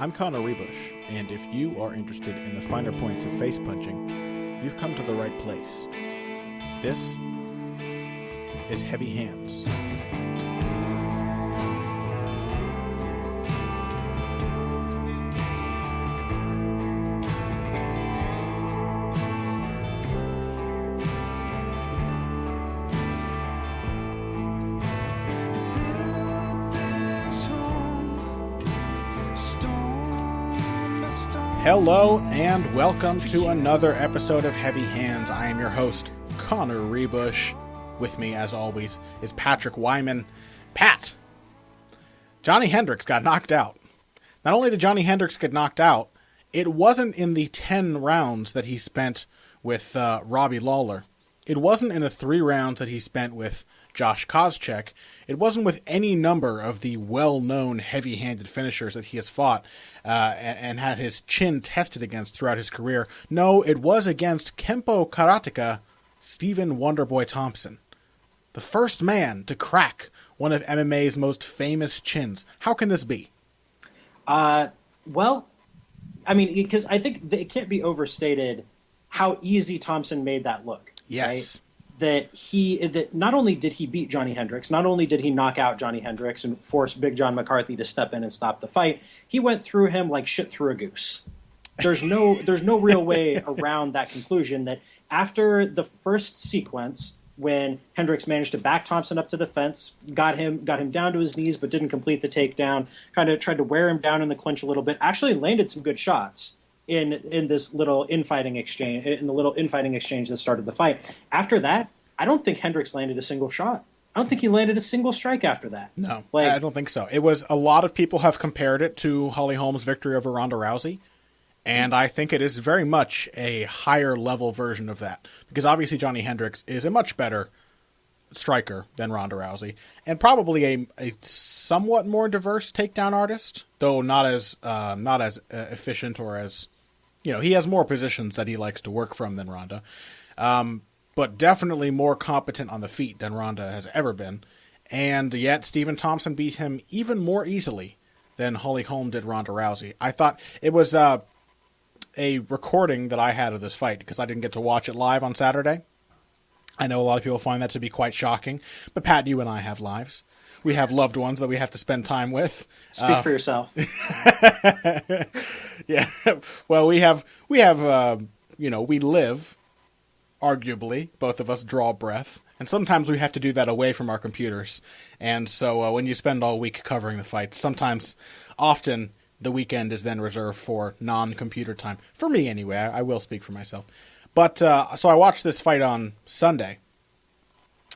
I'm Connor Rebush, and if you are interested in the finer points of face punching, you've come to the right place. This is Heavy Hands. Hello and welcome to another episode of Heavy Hands. I am your host, Connor Rebush. With me, as always, is Patrick Wyman. Pat, Johnny Hendricks got knocked out. Not only did Johnny Hendricks get knocked out, it wasn't in the 10 rounds that he spent with Robbie Lawler. It wasn't in the 3 rounds that he spent with Josh Koscheck. It wasn't with any number of the well-known heavy-handed finishers that he has fought and had his chin tested against throughout his career. No, it was against Kempo karateka Stephen Wonderboy Thompson, the first man to crack one of MMA's most famous chins. How can this be? Well, I mean, because I think it can't be overstated how easy Thompson made that look. Yes. Right? That not only did he beat Johnny Hendricks, not only did he knock out Johnny Hendricks and force Big John McCarthy to step in and stop the fight, he went through him like shit through a goose. There's no real way around that conclusion that after the first sequence, when Hendricks managed to back Thompson up to the fence, got him down to his knees but didn't complete the takedown, kind of tried to wear him down in the clinch a little bit, actually landed some good shots in this little infighting exchange, that started the fight. After that, I don't think Hendricks landed a single shot. I don't think he landed a single strike after that. No, I don't think so. It was, a lot of people have compared it to Holly Holm's victory over Ronda Rousey, and I think it is very much a higher level version of that, because obviously Johnny Hendricks is a much better striker than Ronda Rousey, and probably a somewhat more diverse takedown artist, though not as efficient, or as, he has more positions that he likes to work from than Ronda, but definitely more competent on the feet than Ronda has ever been. And yet Stephen Thompson beat him even more easily than Holly Holm did Ronda Rousey. I thought it was a recording that I had of this fight, because I didn't get to watch it live on Saturday. I know a lot of people find that to be quite shocking, but Pat, you and I have lives. We have loved ones that we have to spend time with. Speak for yourself. Yeah. Well, we live, arguably, both of us draw breath, and sometimes we have to do that away from our computers. And so when you spend all week covering the fights, often the weekend is then reserved for non-computer time. For me, anyway. I will speak for myself. But so I watched this fight on Sunday,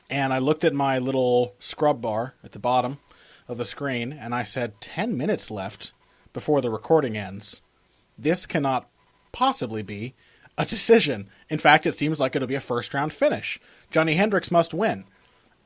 and I looked at my little scrub bar at the bottom of the screen, and I said, 10 minutes left before the recording ends. This cannot possibly be a decision. In fact, it seems like it'll be a first-round finish. Johnny Hendricks must win.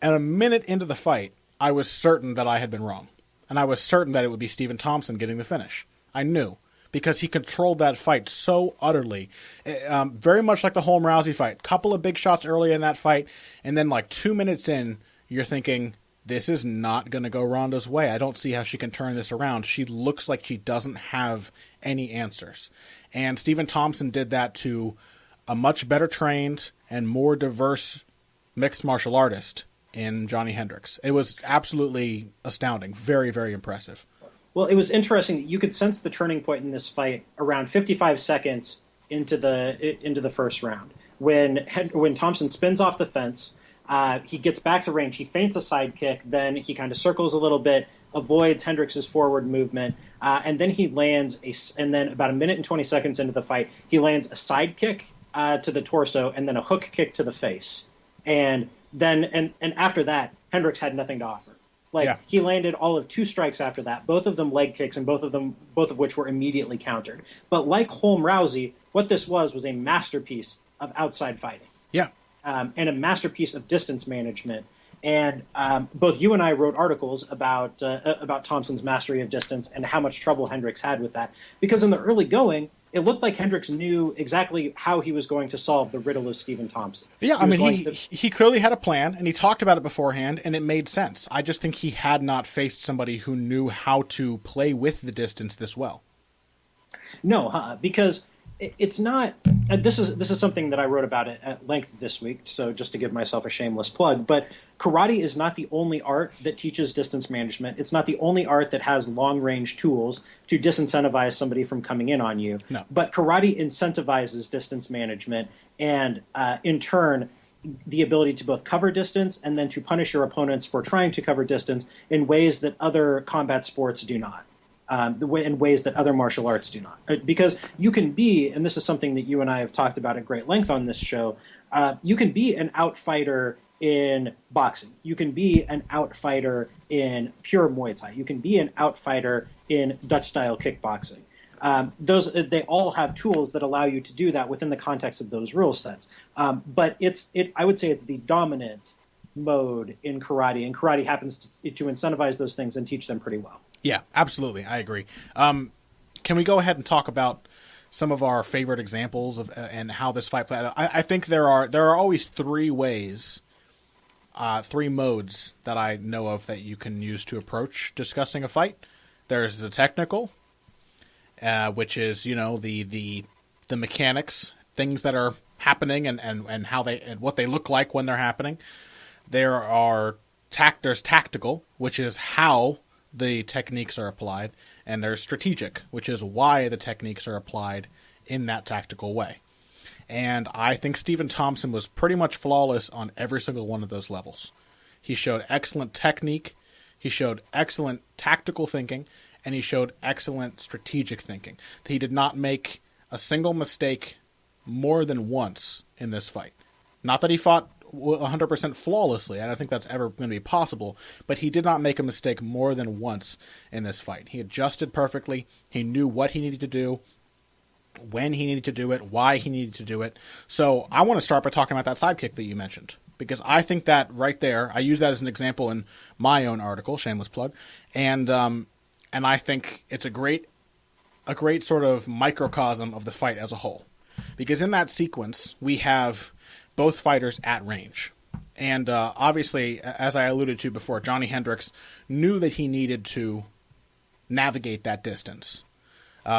And a minute into the fight, I was certain that I had been wrong. And I was certain that it would be Stephen Thompson getting the finish. I knew, because he controlled that fight so utterly. Very much like the Holm-Rousey fight. Couple of big shots early in that fight, and then like 2 minutes in, you're thinking, this is not going to go Ronda's way. I don't see how she can turn this around. She looks like she doesn't have any answers. And Stephen Thompson did that to a much better trained and more diverse mixed martial artist in Johnny Hendricks. It was absolutely astounding. Very, very impressive. Well, it was interesting. You could sense the turning point in this fight around 55 seconds into the first round, when Thompson spins off the fence. He gets back to range. He feints a sidekick. Then he kind of circles a little bit, avoids Hendricks' forward movement, and then he lands and then about a minute and 20 seconds into the fight, he lands a sidekick to the torso and then a hook kick to the face. And then after that, Hendricks had nothing to offer. He landed all of 2 strikes after that, both of them leg kicks, and both of which were immediately countered. But like Holm-Rousey, what this was a masterpiece of outside fighting. Yeah. And a masterpiece of distance management. And both you and I wrote articles about Thompson's mastery of distance and how much trouble Hendricks had with that. Because in the early going, it looked like Hendricks knew exactly how he was going to solve the riddle of Stephen Thompson. Yeah, he clearly had a plan, and he talked about it beforehand, and it made sense. I just think he had not faced somebody who knew how to play with the distance this well. No, because it's not. This is something that I wrote about it at length this week. So just to give myself a shameless plug, but karate is not the only art that teaches distance management. It's not the only art that has long range tools to disincentivize somebody from coming in on you. No. But karate incentivizes distance management, and in turn, the ability to both cover distance and then to punish your opponents for trying to cover distance in ways that other combat sports do not. In ways that other martial arts do not. Because you can be, and this is something that you and I have talked about at great length on this show, you can be an outfighter in boxing. You can be an outfighter in pure Muay Thai. You can be an outfighter in Dutch-style kickboxing. They all have tools that allow you to do that within the context of those rule sets. But I would say it's the dominant mode in karate, and karate happens to incentivize those things and teach them pretty well. Yeah, absolutely. I agree. Can we go ahead and talk about some of our favorite examples of and how this fight played out? I think there are always three ways, three modes that I know of that you can use to approach discussing a fight. There's the technical, which is the mechanics, things that are happening and how they and what they look like when they're happening. There's tactical, which is how the techniques are applied, and there's strategic, which is why the techniques are applied in that tactical way. And I think Stephen Thompson was pretty much flawless on every single one of those levels. He showed excellent technique, he showed excellent tactical thinking, and he showed excellent strategic thinking. He did not make a single mistake more than once in this fight. Not that he fought 100% flawlessly. I don't think that's ever going to be possible, but he did not make a mistake more than once in this fight. He adjusted perfectly. He knew what he needed to do, when he needed to do it, why he needed to do it. So I want to start by talking about that sidekick that you mentioned, because I think that right there, I use that as an example in my own article, shameless plug, and I think it's a great sort of microcosm of the fight as a whole, because in that sequence we have both fighters at range. And obviously, as I alluded to before, Johnny Hendricks knew that he needed to navigate that distance.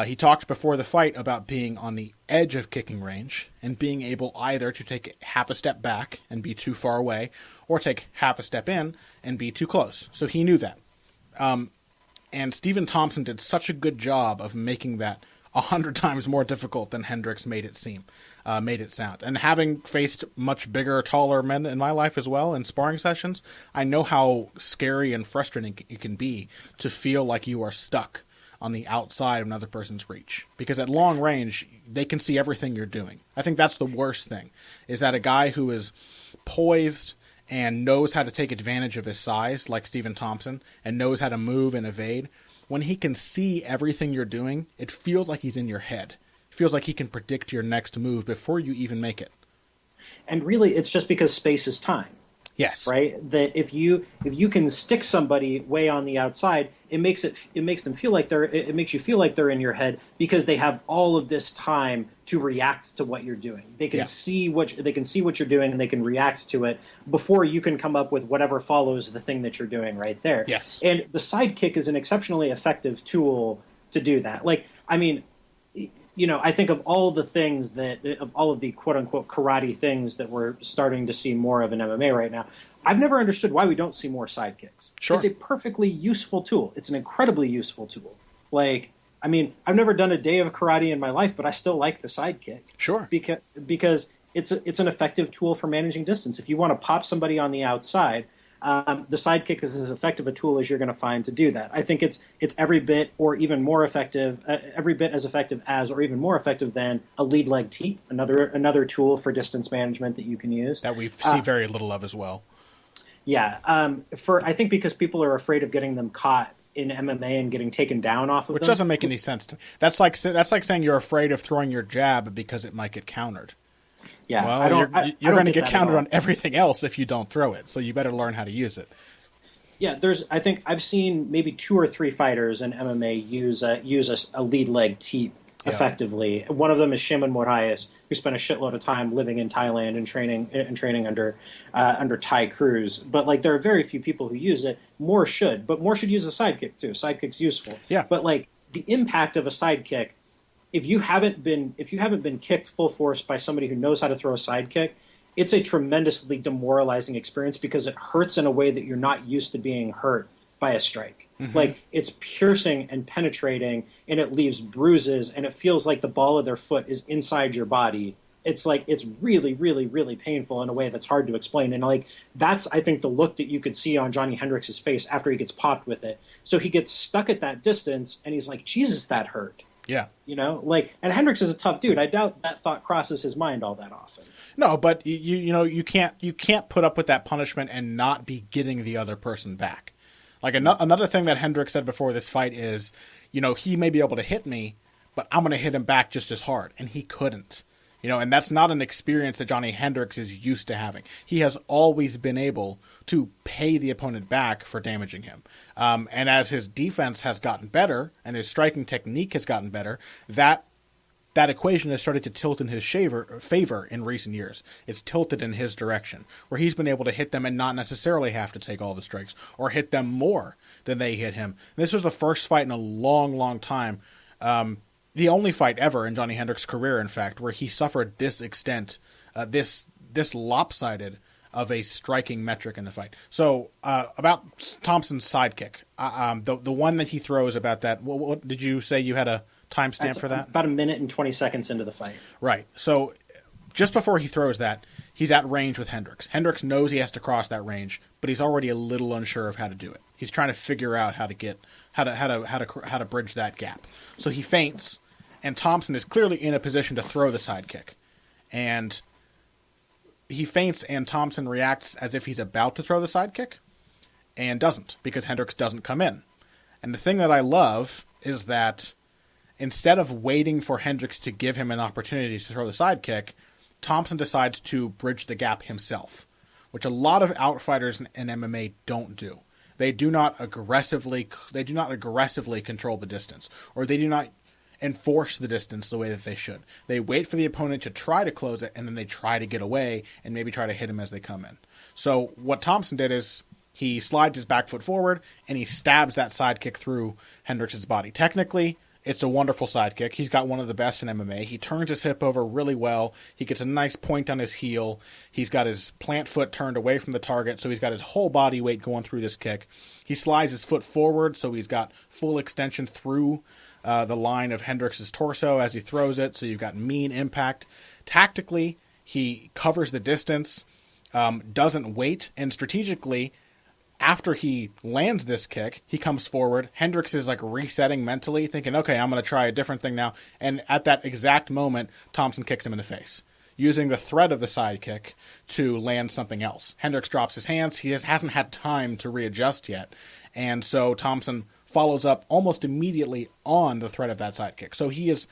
He talked before the fight about being on the edge of kicking range and being able either to take half a step back and be too far away, or take half a step in and be too close. So he knew that. And Stephen Thompson did such a good job of making that 100 times more difficult than Hendricks made it sound. And having faced much bigger, taller men in my life as well in sparring sessions, I know how scary and frustrating it can be to feel like you are stuck on the outside of another person's reach. Because at long range, they can see everything you're doing. I think that's the worst thing, is that a guy who is poised and knows how to take advantage of his size, like Stephen Thompson, and knows how to move and evade, when he can see everything you're doing, it feels like he's in your head. It feels like he can predict your next move before you even make it. And really, it's just because space is time. Yes. Right? That if you can stick somebody way on the outside, it makes you feel like they're in your head, because they have all of this time to react to what you're doing. They can see what you're doing, and they can react to it before you can come up with whatever follows the thing that you're doing right there. Yes. And the sidekick is an exceptionally effective tool to do that. I think of all the quote unquote karate things that we're starting to see more of in MMA right now, I've never understood why we don't see more sidekicks. Sure. It's a perfectly useful tool. It's an incredibly useful tool. I've never done a day of karate in my life, but I still like the sidekick. Sure. Because it's an effective tool for managing distance. If you want to pop somebody on the outside, the sidekick is as effective a tool as you're going to find to do that. I think it's every bit or even more effective, every bit as effective as or even more effective than a lead leg teep, another tool for distance management that you can use. That we see very little of as well. Yeah, I think because people are afraid of getting them caught in MMA and getting taken down off of Which them. doesn't make any sense to me. That's like saying you're afraid of throwing your jab because it might get countered. Yeah, well, you're going to get countered on everything else if you don't throw it, so you better learn how to use it. Yeah, I think I've seen maybe 2 or 3 fighters in MMA use a lead leg teep effectively. Yeah. One of them is Shimon Moraes, who spent a shitload of time living in Thailand and training under Thai crews. But there are very few people who use it. More should use a sidekick too. Sidekick's useful. Yeah. But the impact of a sidekick if you haven't been kicked full force by somebody who knows how to throw a sidekick, it's a tremendously demoralizing experience because it hurts in a way that you're not used to being hurt by a strike. Mm-hmm. Like, it's piercing and penetrating, and it leaves bruises, and it feels like the ball of their foot is inside your body. It's like, it's really, really, really painful in a way that's hard to explain. And like, that's, I think, the look that you could see on Johnny Hendricks' face after he gets popped with it. So he gets stuck at that distance, and he's like, Jesus, that hurt. Yeah. You know, like, and Hendricks is a tough dude. I doubt that thought crosses his mind all that often. No, but you can't put up with that punishment and not be getting the other person back. Like, another thing that Hendricks said before this fight is, he may be able to hit me, but I'm going to hit him back just as hard, and he couldn't. And that's not an experience that Johnny Hendricks is used to having. He has always been able to pay the opponent back for damaging him. And as his defense has gotten better and his striking technique has gotten better, that equation has started to tilt in his favor in recent years. It's tilted in his direction, where he's been able to hit them and not necessarily have to take all the strikes or hit them more than they hit him. This was the first fight in a long, long time, the only fight ever in Johnny Hendricks' career, in fact, where he suffered this extent, this lopsided of a striking metric in the fight. So about Thompson's sidekick, the one that he throws about that, what did you say you had a timestamp for that? About a minute and 20 seconds into the fight. Right. So just before he throws that, he's at range with Hendricks. Hendricks knows he has to cross that range, but he's already a little unsure of how to do it. He's trying to figure out how to bridge that gap. So he feints, and Thompson is clearly in a position to throw the sidekick. And he feints, and Thompson reacts as if he's about to throw the sidekick, and doesn't, because Hendricks doesn't come in. And the thing that I love is that instead of waiting for Hendricks to give him an opportunity to throw the sidekick, Thompson decides to bridge the gap himself, which a lot of outfighters in MMA don't do. They do not aggressively control the distance, or they do not enforce the distance the way that they should. They wait for the opponent to try to close it, and then they try to get away and maybe try to hit him as they come in. So what Thompson did is he slides his back foot forward and he stabs that sidekick through Hendricks' body. Technically, it's a wonderful sidekick. He's got one of the best in MMA. He turns his hip over really well. He gets a nice point on his heel. He's got his plant foot turned away from the target, so he's got his whole body weight going through this kick. He slides his foot forward, so he's got full extension through the line of Hendricks' torso as he throws it, so you've got mean impact. Tactically, he covers the distance, doesn't wait, and strategically, after he lands this kick, he comes forward. Hendricks is like resetting mentally, thinking, okay, I'm going to try a different thing now. And at that exact moment, Thompson kicks him in the face, using the threat of the sidekick to land something else. Hendricks drops his hands. He hasn't had time to readjust yet. And so Thompson follows up almost immediately on the threat of that sidekick. So he is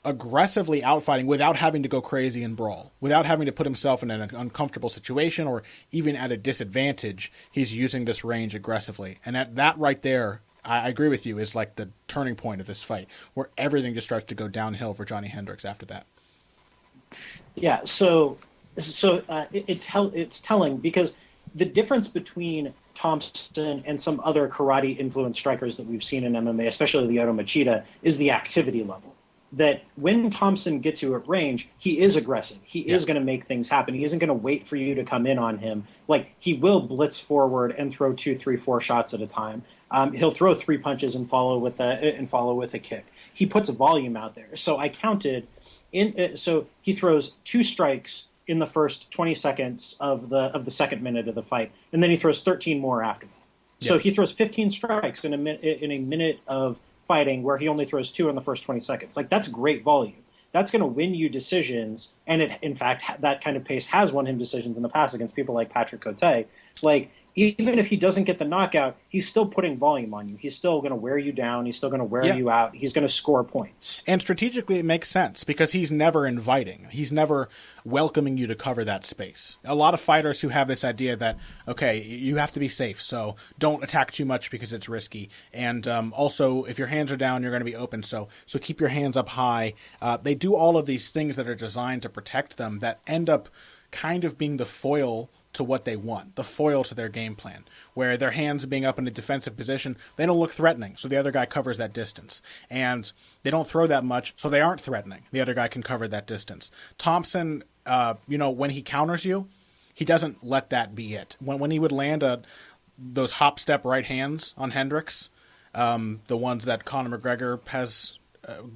aggressively outfighting without having to go crazy and brawl, without having to put himself in an uncomfortable situation or even at a disadvantage. He's using this range aggressively. And that right there, I agree with you, is like the turning point of this fight, where everything just starts to go downhill for Johnny Hendricks after that. Yeah, it's telling, because the difference between Thompson and some other karate-influenced strikers that we've seen in MMA, especially Lyoto Machida, is the activity level. That when Thompson gets you at range, he is aggressive. He is going to make things happen. He isn't going to wait for you to come in on him. Like, he will blitz forward and throw 2, 3, 4 shots at a time. He'll throw 3 punches and follow with a kick. He puts volume out there. So I counted so he throws 2 strikes in the first 20 seconds of the second minute of the fight, and then he throws 13 more after that. So he throws 15 strikes in a minute of fighting, where he only throws 2 in the first 20 seconds. Like, that's great volume. That's going to win you decisions, and in fact, that kind of pace has won him decisions in the past against people like Patrick Cote. Like, even if he doesn't get the knockout, he's still putting volume on you. He's still going to wear you down. He's still going to wear you out. He's going to score points. And strategically, it makes sense, because he's never inviting. He's never welcoming you to cover that space. A lot of fighters who have this idea that, okay, you have to be safe, so don't attack too much because it's risky. And also, if your hands are down, you're going to be open, so keep your hands up high. They do all of these things that are designed to protect them that end up kind of being the foil to what they want, the foil to their game plan, where their hands being up in a defensive position, they don't look threatening, so the other guy covers that distance. And they don't throw that much, so they aren't threatening. The other guy can cover that distance. Thompson, when he counters you, he doesn't let that be it. When he would land those hop step right hands on Hendricks, the ones that Conor McGregor has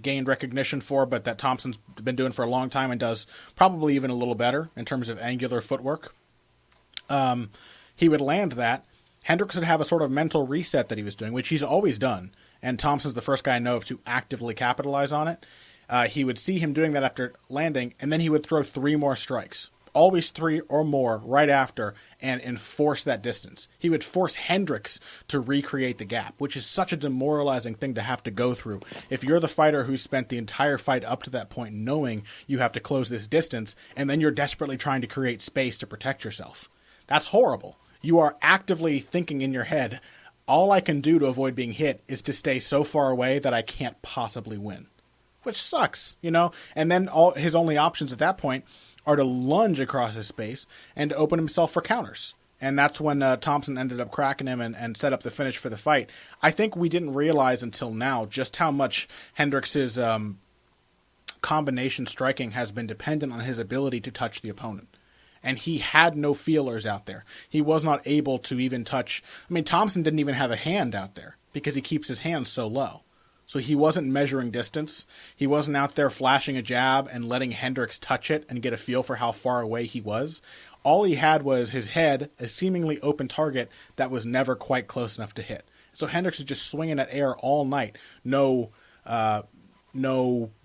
gained recognition for, but that Thompson's been doing for a long time and does probably even a little better in terms of angular footwork. He would land that. Hendricks would have a sort of mental reset that he was doing, which he's always done, and Thompson's the first guy I know of to actively capitalize on it. He would see him doing that after landing, and then he would throw 3 more strikes. Always 3 or more right after, and enforce that distance. He would force Hendricks to recreate the gap, which is such a demoralizing thing to have to go through. If you're the fighter who spent the entire fight up to that point knowing you have to close this distance, and then you're desperately trying to create space to protect yourself, that's horrible. You are actively thinking in your head, all I can do to avoid being hit is to stay so far away that I can't possibly win. Which sucks, And then his only options at that point are to lunge across his space and to open himself for counters. And that's when Thompson ended up cracking him and set up the finish for the fight. I think we didn't realize until now just how much Hendricks' combination striking has been dependent on his ability to touch the opponent. And he had no feelers out there. He was not able to even touch. Thompson didn't even have a hand out there because he keeps his hands so low. So he wasn't measuring distance. He wasn't out there flashing a jab and letting Hendricks touch it and get a feel for how far away he was. All he had was his head, a seemingly open target that was never quite close enough to hit. So Hendricks was just swinging at air all night. No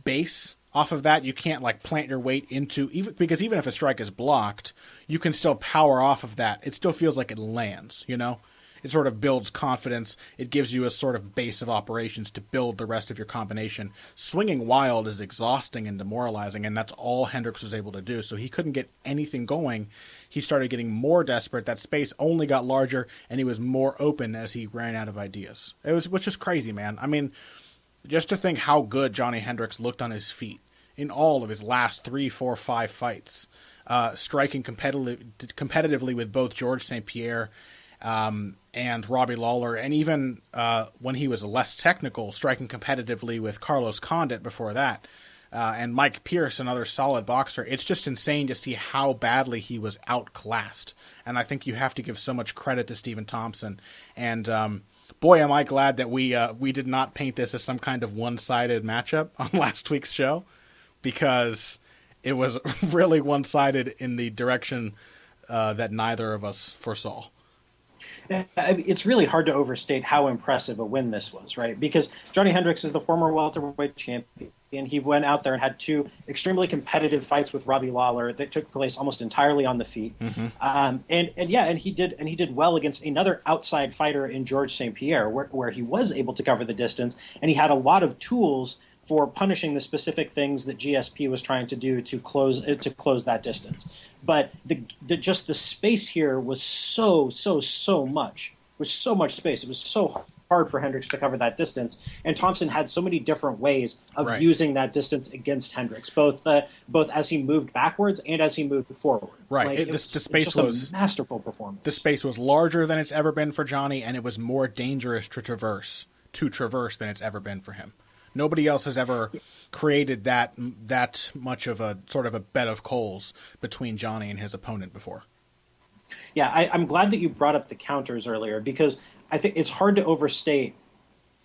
base off of that. You can't plant your weight into, because even if a strike is blocked, you can still power off of that. It still feels like it lands, It sort of builds confidence. It gives you a sort of base of operations to build the rest of your combination. Swinging wild is exhausting and demoralizing, and that's all Hendricks was able to do. So he couldn't get anything going. He started getting more desperate. That space only got larger, and he was more open as he ran out of ideas. Which is crazy, man. Just to think how good Johnny Hendricks looked on his feet in all of his last 3, 4, 5 fights, striking competitively with both George St-Pierre and Robbie Lawler, and even when he was less technical, striking competitively with Carlos Condit before that, and Mike Pierce, another solid boxer. It's just insane to see how badly he was outclassed, and I think you have to give so much credit to Stephen Thompson. And boy, am I glad that we did not paint this as some kind of one-sided matchup on last week's show, because it was really one-sided in the direction that neither of us foresaw. It's really hard to overstate how impressive a win this was, right? Because Johnny Hendricks is the former welterweight champion. He went out there and had 2 extremely competitive fights with Robbie Lawler that took place almost entirely on the feet. Mm-hmm. And he did well against another outside fighter in George St-Pierre, where he was able to cover the distance, and he had a lot of tools for punishing the specific things that GSP was trying to do to close that distance. But the space here was so much. It was so much space. It was so hard for Hendricks to cover that distance. And Thompson had so many different ways of using that distance against Hendricks, both as he moved backwards and as he moved forward. Right. The space was a masterful performance. The space was larger than it's ever been for Johnny, and it was more dangerous to traverse than it's ever been for him. Nobody else has ever created that much of a sort of a bed of coals between Johnny and his opponent before. Yeah, I'm glad that you brought up the counters earlier, because I think it's hard to overstate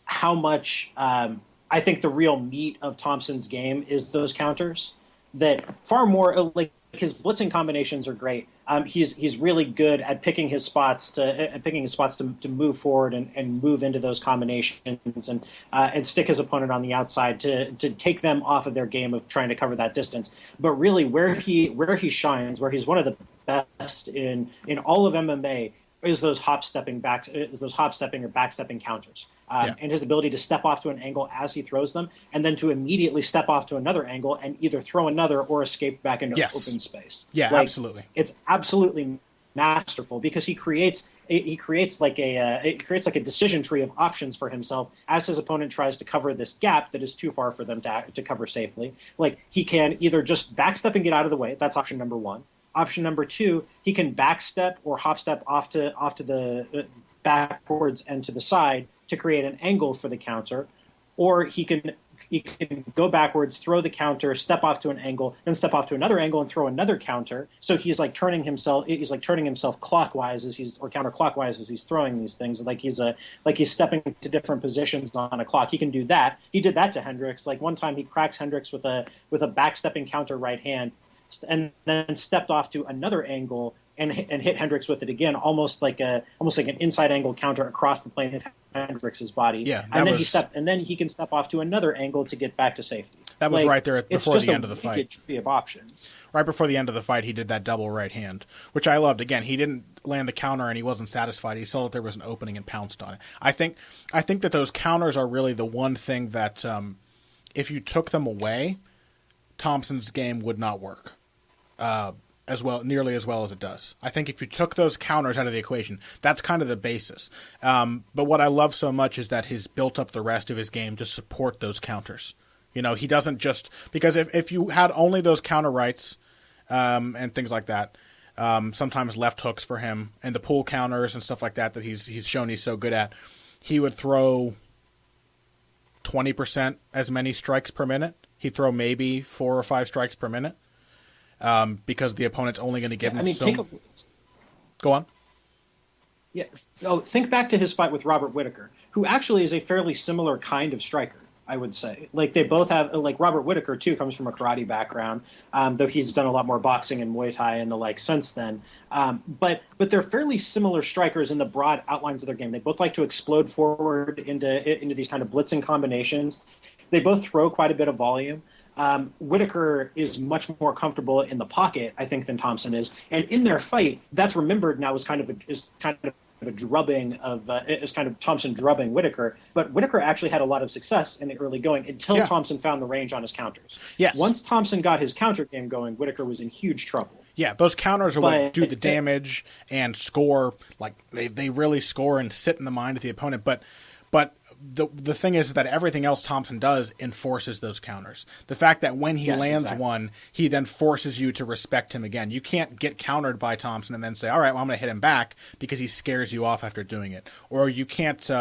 how much I think the real meat of Thompson's game is those counters. That far more his blitzing combinations are great. He's really good at picking his spots to move forward and move into those combinations and stick his opponent on the outside to take them off of their game of trying to cover that distance. But really, where he shines, where he's one of the best in all of MMA, is those hop stepping or backstepping counters. And his ability to step off to an angle as he throws them, and then to immediately step off to another angle and either throw another or escape back into open space. Yeah, absolutely. It's absolutely masterful, because he creates like a decision tree of options for himself as his opponent tries to cover this gap that is too far for them to cover safely. Like, he can either just backstep and get out of the way. That's option number 1. Option number 2, he can backstep or hop step off to the backwards and to the side to create an angle for the counter, or he can go backwards, throw the counter, step off to an angle, then step off to another angle and throw another counter. So he's like turning himself clockwise or counterclockwise as he's throwing these things. Like he's stepping to different positions on a clock. He can do that. He did that to Hendricks. Like one time he cracks Hendricks with a backstepping counter right hand, and then stepped off to another angle and hit Hendricks with it again, almost like an inside angle counter across the plane of Hendricks' body. Yeah, and then he can step off to another angle to get back to safety. That was right there before the end of the fight. It's just a tree of options. Right before the end of the fight, he did that double right hand, which I loved. Again, he didn't land the counter and he wasn't satisfied. He saw that there was an opening and pounced on it. I think that those counters are really the one thing that if you took them away, Thompson's game would not work nearly as well as it does. I think if you took those counters out of the equation, that's kind of the basis. But what I love so much is that he's built up the rest of his game to support those counters. You know, he doesn't just because if you had only those counter rights and things like that, sometimes left hooks for him and the pull counters and stuff like that he's shown he's so good at, he would throw 20% as many strikes per minute. He'd throw maybe 4 or 5 strikes per minute. Because the opponent's only going to give him Go on. Yeah. Oh, think back to his fight with Robert Whittaker, who actually is a fairly similar kind of striker, I would say. Like they both have, like Robert Whittaker too comes from a karate background, though he's done a lot more boxing and Muay Thai and the like since then. But they're fairly similar strikers in the broad outlines of their game. They both like to explode forward into these kind of blitzing combinations. They both throw quite a bit of volume. Whittaker is much more comfortable in the pocket, I think, than Thompson is. And in their fight, that's remembered now as kind of a drubbing of is kind of Thompson drubbing Whittaker. But Whittaker actually had a lot of success in the early going until Thompson found the range on his counters. Yes. Once Thompson got his counter game going, Whittaker was in huge trouble. Yeah, those counters are what do the damage and score. Like they really score and sit in the mind of the opponent. But the thing is that everything else Thompson does enforces those counters. The fact that when he lands one, he then forces you to respect him again. You can't get countered by Thompson and then say, all right, well, I'm going to hit him back because he scares you off after doing it. Or you can't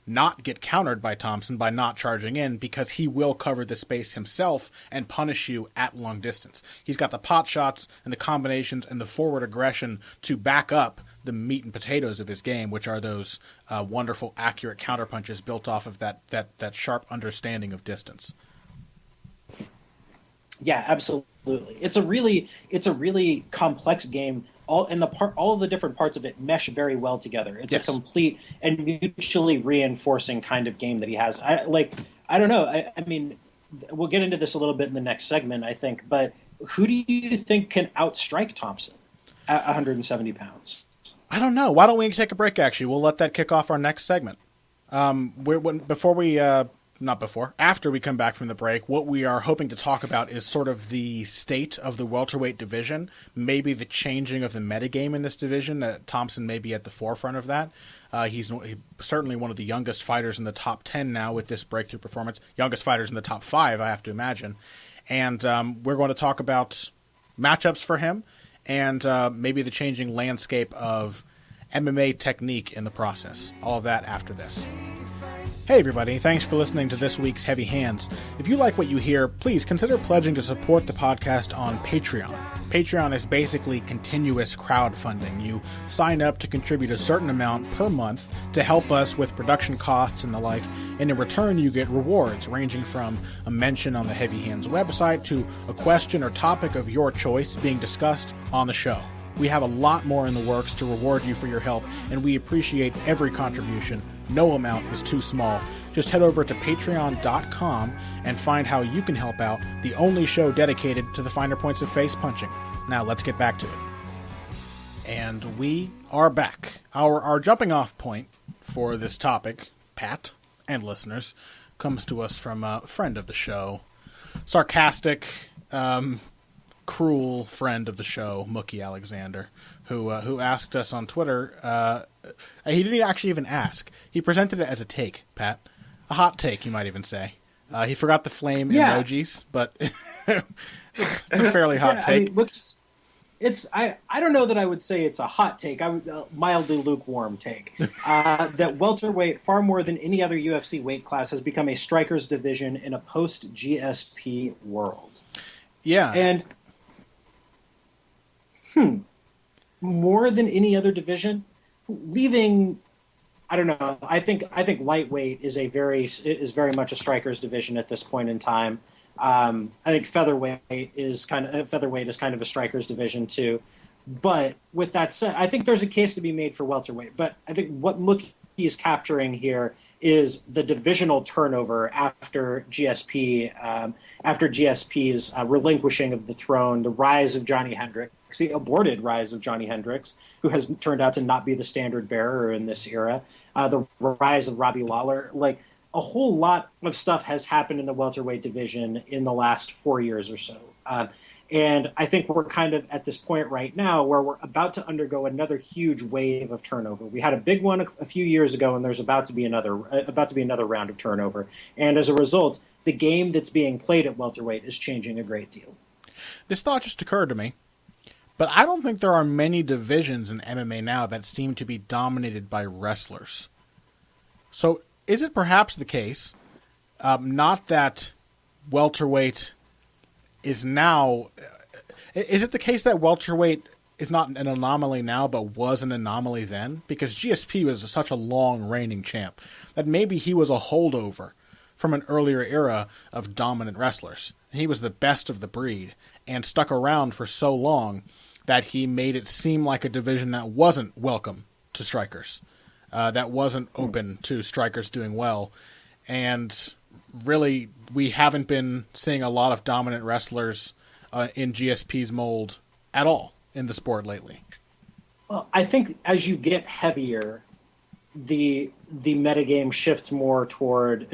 not get countered by Thompson by not charging in because he will cover the space himself and punish you at long distance. He's got the pot shots and the combinations and the forward aggression to back up the meat and potatoes of his game, which are those wonderful, accurate counterpunches built off of that sharp understanding of distance. Yeah, absolutely. It's a really complex game. All of the different parts of it mesh very well together. It's a complete and mutually reinforcing kind of game that he has. I don't know. I mean, we'll get into this a little bit in the next segment, I think. But who do you think can outstrike Thompson at 170 pounds? I don't know. Why don't we take a break, actually? We'll let that kick off our next segment. After we come back from the break, what we are hoping to talk about is sort of the state of the welterweight division, maybe the changing of the metagame in this division, that Thompson may be at the forefront of that. He's certainly one of the youngest fighters in the top 10 now with this breakthrough performance. Youngest fighters in the top 5, I have to imagine. And we're going to talk about matchups for him and maybe the changing landscape of MMA technique in the process. All of that after this. Hey everybody, thanks for listening to this week's Heavy Hands. If you like what you hear, please consider pledging to support the podcast on Patreon. Patreon is basically continuous crowdfunding. You sign up to contribute a certain amount per month to help us with production costs and the like, and in return you get rewards ranging from a mention on the Heavy Hands website to a question or topic of your choice being discussed on the show. We have a lot more in the works to reward you for your help, and we appreciate every contribution. No amount is too small. Just head over to patreon.com and find how you can help out the only show dedicated to the finer points of face punching. Now let's get back to it. And we are back. Our jumping off point for this topic, Pat and listeners, comes to us from a friend of the show, sarcastic, cruel friend of the show, Mookie Alexander, who asked us on Twitter. He didn't actually even ask. He presented it as a take, Pat. A hot take, you might even say. He forgot the flame emojis, but it's a fairly hot take. I mean, I don't know that I would say it's a hot take. I would mildly lukewarm take. That welterweight, far more than any other UFC weight class, has become a strikers division in a post GSP world. Yeah, And more than any other division, leaving. I don't know. I think lightweight is very much a strikers division at this point in time. I think featherweight is kind of a strikers division too. But with that said, I think there's a case to be made for welterweight. But I think what Mookie is capturing here is the divisional turnover after GSP's relinquishing of the throne, the rise of Johnny Hendricks, the aborted rise of Johnny Hendricks, who has turned out to not be the standard bearer in this era, the rise of Robbie Lawler. Like, a whole lot of stuff has happened in the welterweight division in the last 4 years or so. And I think we're kind of at this point right now where we're about to undergo another huge wave of turnover. We had a big one a few years ago, and there's about to be another round of turnover. And as a result, the game that's being played at welterweight is changing a great deal. This thought just occurred to me, but I don't think there are many divisions in MMA now that seem to be dominated by wrestlers. So is it perhaps the case, not that welterweight is now... Is it the case that welterweight is not an anomaly now, but was an anomaly then? Because GSP was such a long reigning champ that maybe he was a holdover from an earlier era of dominant wrestlers. He was the best of the breed and stuck around for so long that he made it seem like a division that wasn't welcome to strikers, that wasn't open to strikers doing well. And really, we haven't been seeing a lot of dominant wrestlers in GSP's mold at all in the sport lately. Well, I think as you get heavier, the metagame shifts more toward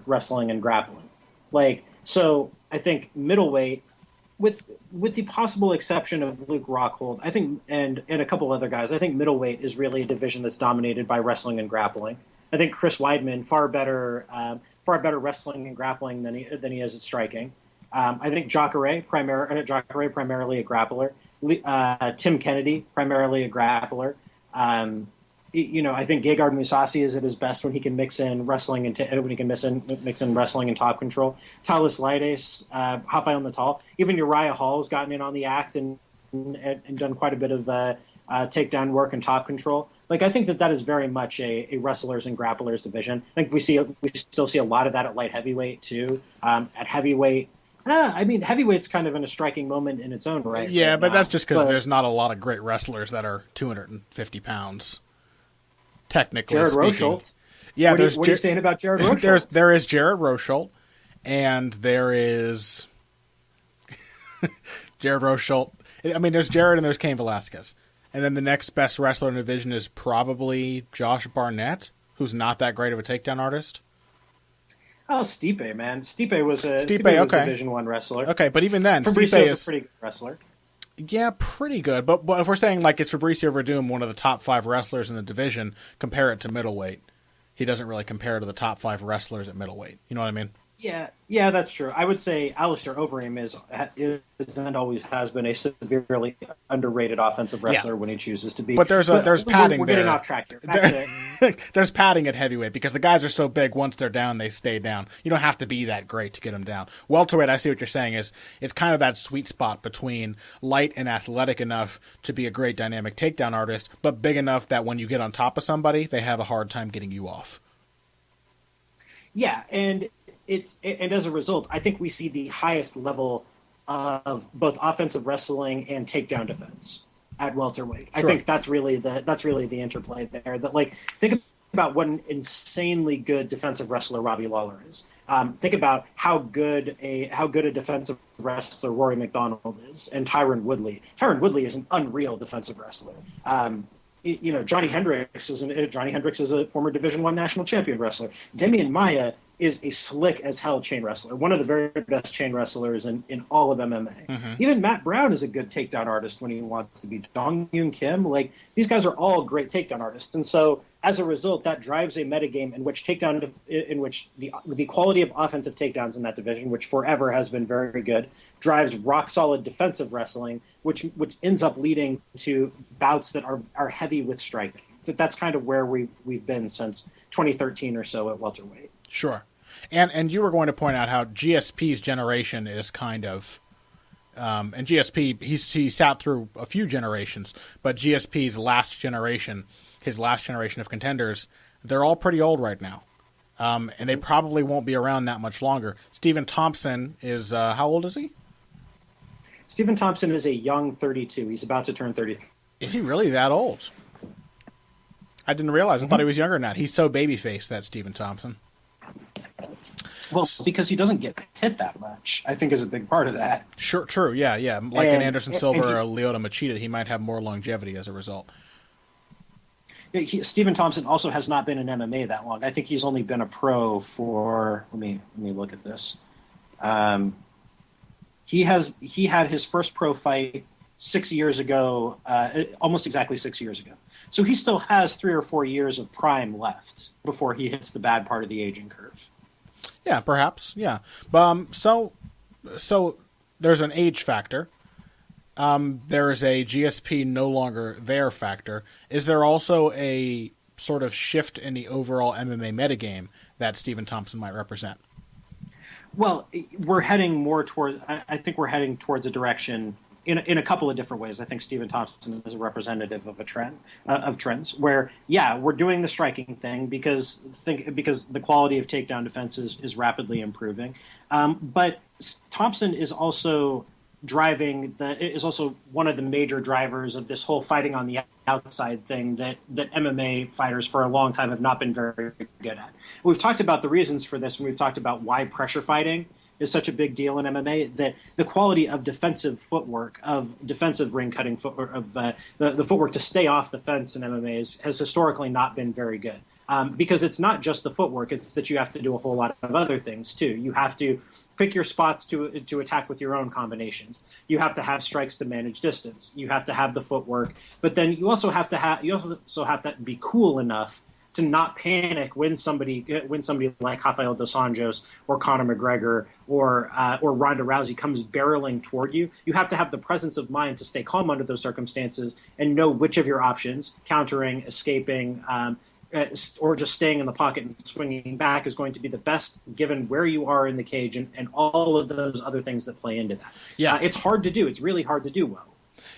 wrestling and grappling. Like, so I think middleweight, with the possible exception of Luke Rockhold, I think, and a couple other guys, I think middleweight is really a division that's dominated by wrestling and grappling. I think Chris Weidman far better wrestling and grappling than he is at striking. I think Jacare primarily a grappler. Tim Kennedy primarily a grappler. I think Gegard Mousasi is at his best when he can mix in wrestling and mix in wrestling and top control. Talis Laides, Rafael Natal, even Uriah Hall has gotten in on the act and done quite a bit of takedown work and top control. Like, I think that is very much a wrestlers and grapplers division. I think we still see a lot of that at light heavyweight too. At heavyweight. Heavyweight's kind of in a striking moment in its own right. Yeah, but that's just because there's not a lot of great wrestlers that are 250 pounds. Technically Jared speaking. Rosholt. Yeah, what are you saying about Jared Rosholt? There is Jared Rosholt, and there is Jared Rosholt. I mean, there's Jared and there's Cain Velasquez. And then the next best wrestler in the division is probably Josh Barnett, who's not that great of a takedown artist. Oh, Stipe, man. Stipe was a okay. Division I wrestler. Okay, but even then, Fabricio is a pretty good wrestler. Yeah, pretty good. But if we're saying, like, it's Fabricio Verdum, one of the top 5 wrestlers in the division, compare it to middleweight. He doesn't really compare to the top 5 wrestlers at middleweight. You know what I mean? Yeah, that's true. I would say Alistair Overeem is and always has been a severely underrated offensive wrestler when he chooses to be. But there's padding. We're getting off track here. There's padding at heavyweight because the guys are so big. Once they're down, they stay down. You don't have to be that great to get them down. Welterweight, I see what you're saying. It's kind of that sweet spot between light and athletic enough to be a great dynamic takedown artist, but big enough that when you get on top of somebody, they have a hard time getting you off. Yeah, and as a result, I think we see the highest level of both offensive wrestling and takedown defense at welterweight. Sure. I think that's really the interplay there. That, like, think about what an insanely good defensive wrestler Robbie Lawler is. Think about how good a defensive wrestler Rory McDonald is, and Tyron Woodley. Tyron Woodley is an unreal defensive wrestler. Johnny Hendricks is a former Division I national champion wrestler. Demian Maia is a slick as hell chain wrestler, one of the very best chain wrestlers in all of MMA. Even Matt Brown is a good takedown artist when he wants to be. Dong Yoon Kim, like, these guys are all great takedown artists, and so as a result, that drives a metagame in which the quality of offensive takedowns in that division, which forever has been very good, drives rock solid defensive wrestling, which ends up leading to bouts that are heavy with striking. That's kind of where we've been since 2013 or so at welterweight. Sure. And you were going to point out how GSP's generation is kind of, and GSP, he sat through a few generations, but GSP's last generation, his last generation of contenders, they're all pretty old right now. And they probably won't be around that much longer. Stephen Thompson is, how old is he? Stephen Thompson is a young 32. He's about to turn 33. Is he really that old? I didn't realize. I thought he was younger than that. He's so baby-faced, that Stephen Thompson. Well, because he doesn't get hit that much, I think, is a big part of that. Sure, true, yeah. Like an Anderson Silva or a Lyoto Machida, he might have more longevity as a result. Stephen Thompson also has not been in MMA that long. I think he's only been a pro for. Let me look at this. He had his first pro fight 6 years ago, almost exactly 6 years ago. So he still has 3 or 4 years of prime left before he hits the bad part of the aging curve. Yeah, perhaps. Yeah. So there's an age factor. There is a GSP no longer there factor. Is there also a sort of shift in the overall MMA metagame that Stephen Thompson might represent? Well, we're heading more toward. I think we're heading towards a direction in a couple of different ways. I think Stephen Thompson is a representative of a trend of trends where, we're doing the striking thing because the quality of takedown defense is rapidly improving. But Thompson is also is also one of the major drivers of this whole fighting on the outside thing that MMA fighters for a long time have not been very good at. We've talked about the reasons for this when we've talked about why pressure fighting is such a big deal in MMA, that the quality of defensive footwork, of defensive ring cutting footwork, of the footwork to stay off the fence in MMA has historically not been very good. Because it's not just the footwork, it's that you have to do a whole lot of other things too. You have to pick your spots to attack with your own combinations. You have to have strikes to manage distance. You have to have the footwork, but then you also have to be cool enough to not panic when somebody like Rafael dos Anjos or Conor McGregor or Ronda Rousey comes barreling toward you. You have to have the presence of mind to stay calm under those circumstances and know which of your options, countering, escaping, or just staying in the pocket and swinging back, is going to be the best given where you are in the cage and all of those other things that play into that. Yeah, it's hard to do. It's really hard to do well.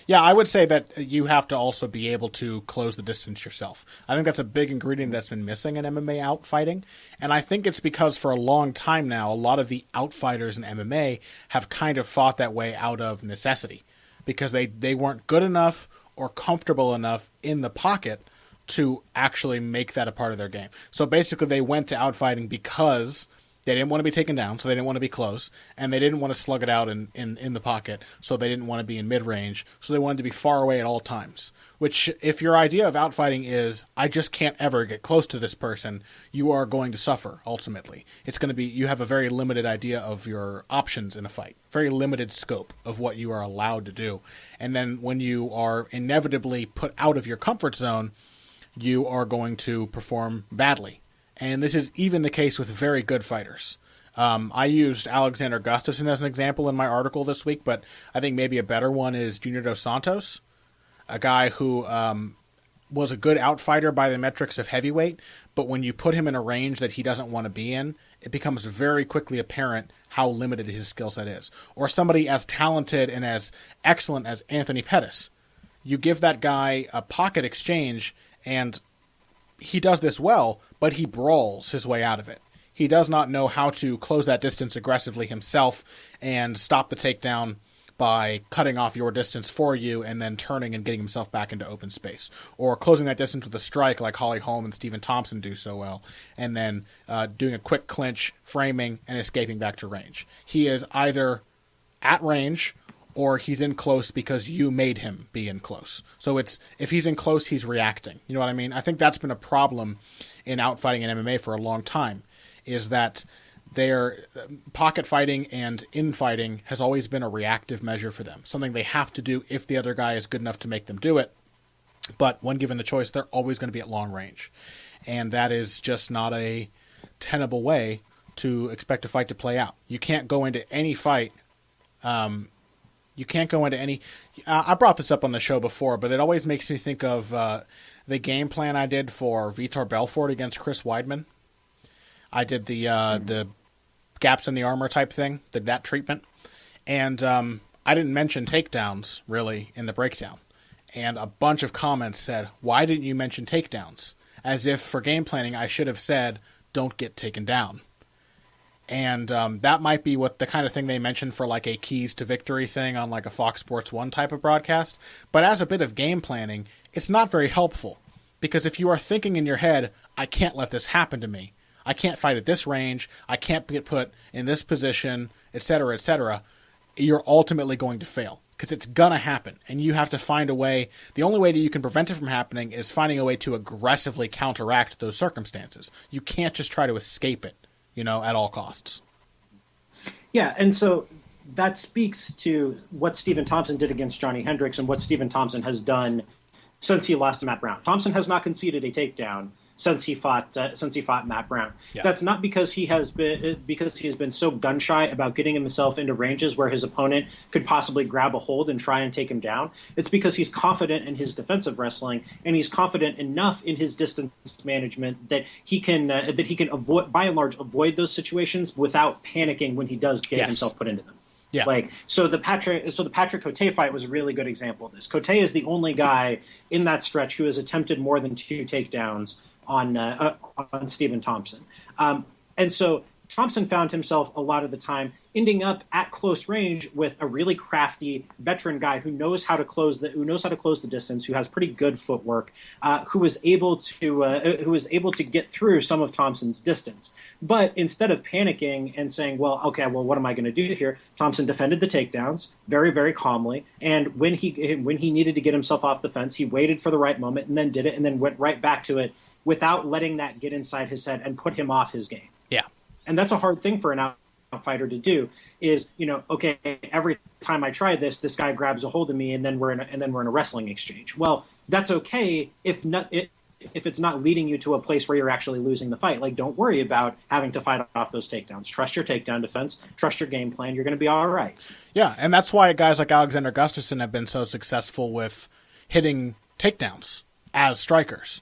Yeah, I would say that you have to also be able to close the distance yourself. I think that's a big ingredient that's been missing in MMA outfighting, and I think it's because for a long time now, a lot of the outfighters in MMA have kind of fought that way out of necessity because they weren't good enough or comfortable enough in the pocket to actually make that a part of their game. So basically they went to outfighting because they didn't want to be taken down, so they didn't want to be close, and they didn't want to slug it out in the pocket, so they didn't want to be in mid-range, so they wanted to be far away at all times. Which, if your idea of outfighting is, I just can't ever get close to this person, you are going to suffer, ultimately. It's going to be, you have a very limited idea of your options in a fight, very limited scope of what you are allowed to do. And then when you are inevitably put out of your comfort zone, you are going to perform badly. And this is even the case with very good fighters. I used Alexander Gustafsson as an example in my article this week, but I think maybe a better one is Junior Dos Santos, a guy who was a good outfighter by the metrics of heavyweight, but when you put him in a range that he doesn't want to be in, it becomes very quickly apparent how limited his skill set is. Or somebody as talented and as excellent as Anthony Pettis. You give that guy a pocket exchange, and he does this well, but he brawls his way out of it. He does not know how to close that distance aggressively himself and stop the takedown by cutting off your distance for you and then turning and getting himself back into open space. Or closing that distance with a strike like Holly Holm and Stephen Thompson do so well, and then doing a quick clinch, framing, and escaping back to range. He is either at range or he's in close because you made him be in close. So it's, if he's in close, he's reacting. You know what I mean? I think that's been a problem in outfighting in MMA for a long time, is that their pocket fighting and infighting has always been a reactive measure for them, something they have to do if the other guy is good enough to make them do it. But when given the choice, they're always going to be at long range. And that is just not a tenable way to expect a fight to play out. You can't go into any fight. I brought this up on the show before, but it always makes me think of the game plan I did for Vitor Belfort against Chris Weidman. I did the gaps in the armor type thing, that treatment. And I didn't mention takedowns, really, in the breakdown. And a bunch of comments said, why didn't you mention takedowns? As if for game planning, I should have said, don't get taken down. And that might be what the kind of thing they mentioned for like a keys to victory thing on like a Fox Sports 1 type of broadcast. But as a bit of game planning, it's not very helpful. Because if you are thinking in your head, I can't let this happen to me. I can't fight at this range. I can't get put in this position, etc., you're ultimately going to fail. Because it's going to happen. And you have to find a way. The only way that you can prevent it from happening is finding a way to aggressively counteract those circumstances. You can't just try to escape it, at all costs. Yeah, and so that speaks to what Stephen Thompson did against Johnny Hendricks and what Stephen Thompson has done since he lost to Matt Brown. Thompson has not conceded a takedown since he fought Matt Brown. Yeah. That's not because he has been so gun shy about getting himself into ranges where his opponent could possibly grab a hold and try and take him down. It's because he's confident in his defensive wrestling, and he's confident enough in his distance management that he can avoid, by and large, avoid those situations without panicking when he does get himself put into them. Yeah. So the Patrick Cote fight was a really good example of this. Cote is the only guy in that stretch who has attempted more than 2 takedowns on Stephen Thompson. And so Thompson found himself a lot of the time ending up at close range with a really crafty veteran guy who knows how to close the distance, who has pretty good footwork, who was able to get through some of Thompson's distance. But instead of panicking and saying, what am I going to do here? Thompson defended the takedowns very, very calmly. And when he needed to get himself off the fence, he waited for the right moment and then did it and then went right back to it without letting that get inside his head and put him off his game. Yeah. And that's a hard thing for an fighter to do is, every time I try this guy grabs a hold of me and then we're in a wrestling exchange. Well, that's okay if it's not leading you to a place where you're actually losing the fight. Like, don't worry about having to fight off those takedowns. Trust your takedown defense. Trust your game plan. You're going to be all right. Yeah, and that's why guys like Alexander Gustafsson have been so successful with hitting takedowns as strikers.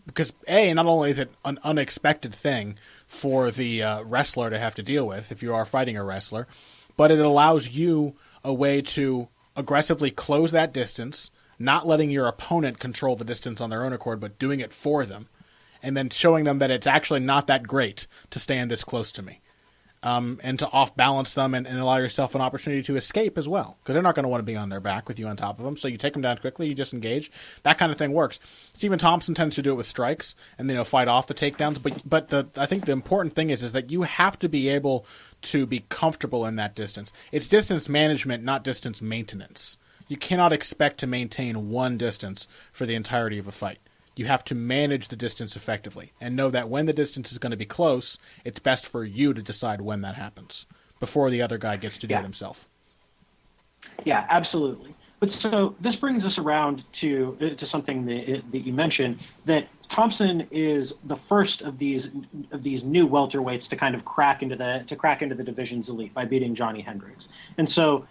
Because, not only is it an unexpected thing for the wrestler to have to deal with if you are fighting a wrestler, but it allows you a way to aggressively close that distance, not letting your opponent control the distance on their own accord, but doing it for them, and then showing them that it's actually not that great to stand this close to me. And to off-balance them and allow yourself an opportunity to escape as well. Because they're not going to want to be on their back with you on top of them. So you take them down quickly, you just engage. That kind of thing works. Stephen Thompson tends to do it with strikes and fight off the takedowns. But I think the important thing is that you have to be able to be comfortable in that distance. It's distance management, not distance maintenance. You cannot expect to maintain one distance for the entirety of a fight. You have to manage the distance effectively and know that when the distance is going to be close, it's best for you to decide when that happens before the other guy gets to do it himself. Yeah, absolutely. But so this brings us around to something that you mentioned, that Thompson is the first of these new welterweights to kind of crack into the division's elite by beating Johnny Hendricks. And so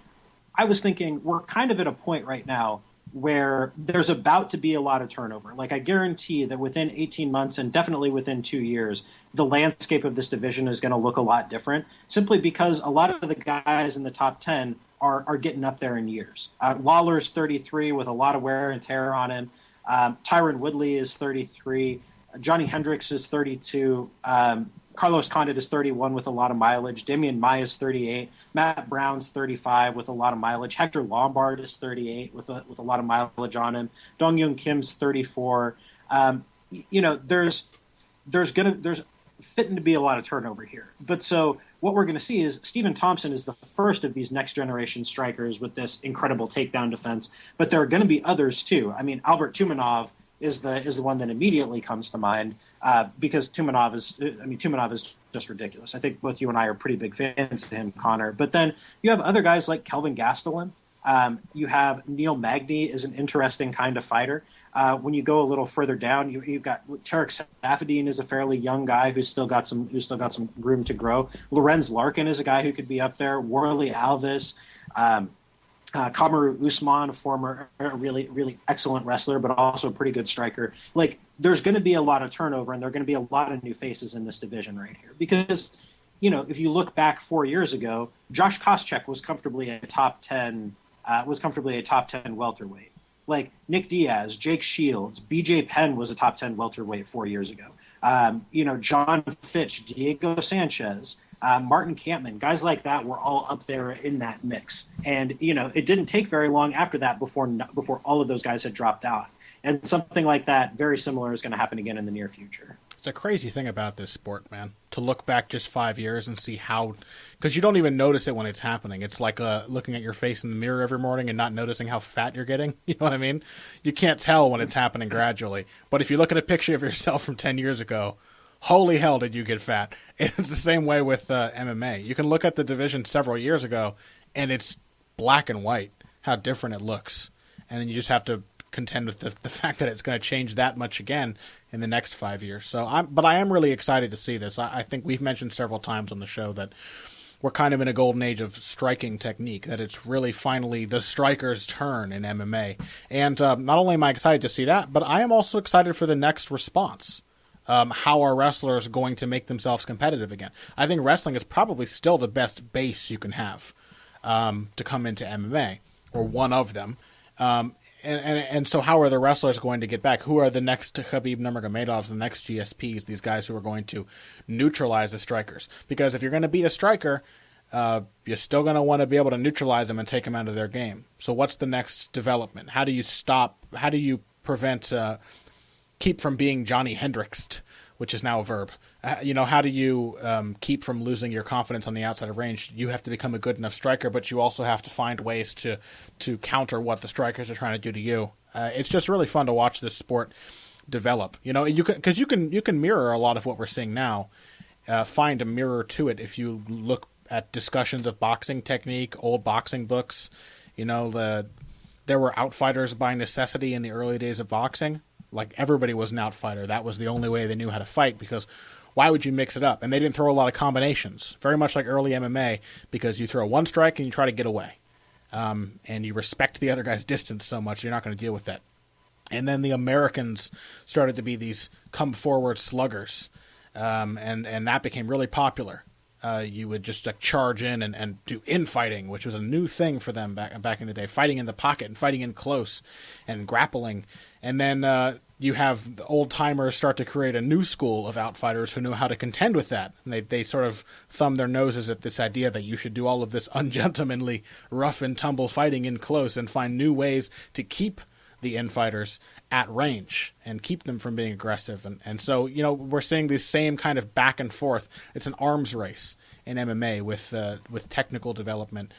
I was thinking we're kind of at a point right now where there's about to be a lot of turnover. Like, I guarantee that within 18 months and definitely within 2 years, the landscape of this division is going to look a lot different, simply because a lot of the guys in the top 10 are getting up there in years. Lawler's 33 with a lot of wear and tear on him. Tyron Woodley is 33. Johnny Hendricks is 32. Carlos Condit is 31 with a lot of mileage. Damian Maia is 38. Matt Brown's 35 with a lot of mileage. Hector Lombard is 38 with a lot of mileage on him. Dong Yoon Kim's 34. There's fitting to be a lot of turnover here. But so what we're going to see is Stephen Thompson is the first of these next generation strikers with this incredible takedown defense. But there are going to be others too. I mean, Albert Tumanov is the one that immediately comes to mind, because Tumanov is just ridiculous. I think both you and I are pretty big fans of him, Connor. But then you have other guys like Kelvin Gastelum. You have Neil Magny is an interesting kind of fighter. When you go a little further down, you've got Tarek Safadine is a fairly young guy who's still got some room to grow. Lorenz Larkin is a guy who could be up there. Warley Alves. Kamaru Usman, a former really, really excellent wrestler, but also a pretty good striker. Like, there's going to be a lot of turnover, and there are going to be a lot of new faces in this division right here. Because, if you look back 4 years ago, Josh Koscheck was comfortably a top 10 welterweight. Like Nick Diaz, Jake Shields, BJ Penn was a top 10 welterweight 4 years ago. John Fitch, Diego Sanchez, Martin Kampman, guys like that were all up there in that mix. And, it didn't take very long after that before all of those guys had dropped off. And something like that, very similar, is going to happen again in the near future. It's a crazy thing about this sport, man, to look back just 5 years and see how, because you don't even notice it when it's happening. It's like looking at your face in the mirror every morning and not noticing how fat you're getting. You know what I mean? You can't tell when it's happening gradually. But if you look at a picture of yourself from 10 years ago, holy hell did you get fat. It's the same way with MMA. You can look at the division several years ago, and it's black and white, how different it looks. And then you just have to contend with the fact that it's going to change that much again in the next 5 years. But I am really excited to see this. I think we've mentioned several times on the show that we're kind of in a golden age of striking technique, that it's really finally the striker's turn in MMA. And not only am I excited to see that, but I am also excited for the next response. How are wrestlers going to make themselves competitive again? I think wrestling is probably still the best base you can have to come into MMA, or one of them. And so how are the wrestlers going to get back? Who are the next Khabib Nurmagomedovs, the next GSPs, these guys who are going to neutralize the strikers? Because if you're going to beat a striker, you're still going to want to be able to neutralize them and take them out of their game. So what's the next development? How do you prevent keep from being Johnny Hendricks, which is now a verb? How do you keep from losing your confidence on the outside of range? You have to become a good enough striker, but you also have to find ways to counter what the strikers are trying to do to you. It's just really fun to watch this sport develop. You can mirror a lot of what we're seeing now. Find a mirror to it if you look at discussions of boxing technique, old boxing books. There were outfighters by necessity in the early days of boxing. Like, everybody was an outfighter. That was the only way they knew how to fight, because why would you mix it up? And they didn't throw a lot of combinations, very much like early MMA, because you throw one strike and you try to get away. And you respect the other guy's distance so much, you're not going to deal with that. And then the Americans started to be these come-forward sluggers, and that became really popular. You would just charge in and do infighting, which was a new thing for them back in the day, fighting in the pocket and fighting in close and grappling. And then you have the old-timers start to create a new school of outfighters who know how to contend with that. And they sort of thumb their noses at this idea that you should do all of this ungentlemanly, rough-and-tumble fighting in close and find new ways to keep the infighters at range and keep them from being aggressive. And so, we're seeing this same kind of back and forth. It's an arms race in MMA with technical development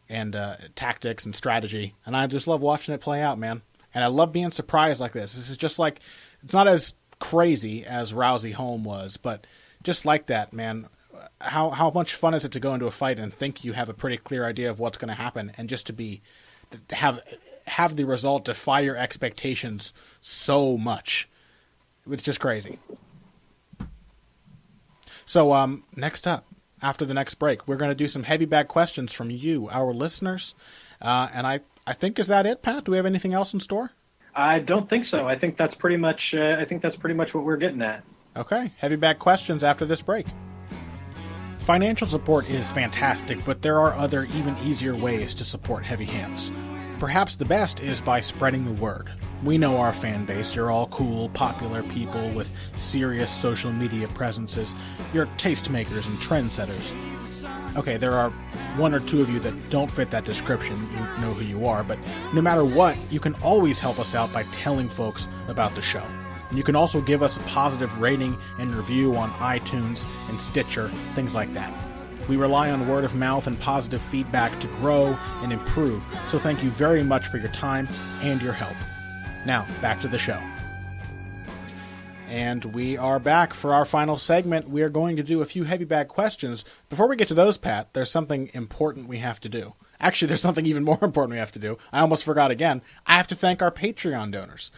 and tactics and strategy. And I just love watching it play out, man. And I love being surprised like this. This is just like, it's not as crazy as Rousey Holm was, but just like that, man. How much fun is it to go into a fight and think you have a pretty clear idea of what's going to happen, and just to have the result defy your expectations so much. It's just crazy. So next up, after the next break, we're going to do some heavy bag questions from you, our listeners. And I think, is that it, Pat? Do we have anything else in store? I don't think so. I think that's pretty much what we're getting at. Okay, heavy bag questions after this break. Financial support is fantastic, but there are other, even easier ways to support Heavy Hands. Perhaps the best is by spreading the word. We know our fan base. You're all cool, popular people with serious social media presences. You're tastemakers and trendsetters. Okay, there are one or two of you that don't fit that description. You know who you are, but no matter what, you can always help us out by telling folks about the show. And you can also give us a positive rating and review on iTunes and Stitcher, things like that. We rely on word of mouth and positive feedback to grow and improve, so thank you very much for your time and your help. Now, back to the show. And we are back for our final segment. We are going to do a few heavy bag questions. Before we get to those, Pat, there's something important we have to do. Actually, there's something even more important we have to do. I almost forgot again. I have to thank our Patreon donors.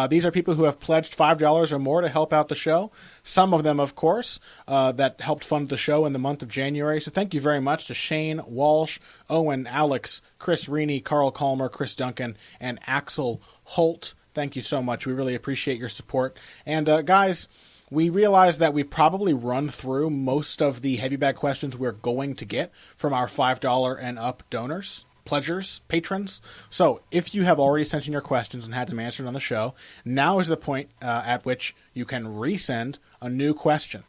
These are people who have pledged $5 or more to help out the show. Some of them, of course, that helped fund the show in the month of January. So thank you very much to Shane, Walsh, Owen, Alex, Chris Reaney, Carl Calmer, Chris Duncan, and Axel Holt. Thank you so much. We really appreciate your support. And guys, we realize that we've probably run through most of the heavy bag questions we're going to get from our $5 and up donors, pledgers, patrons. So if you have already sent in your questions and had them answered on the show, now is the point at which you can resend a new question.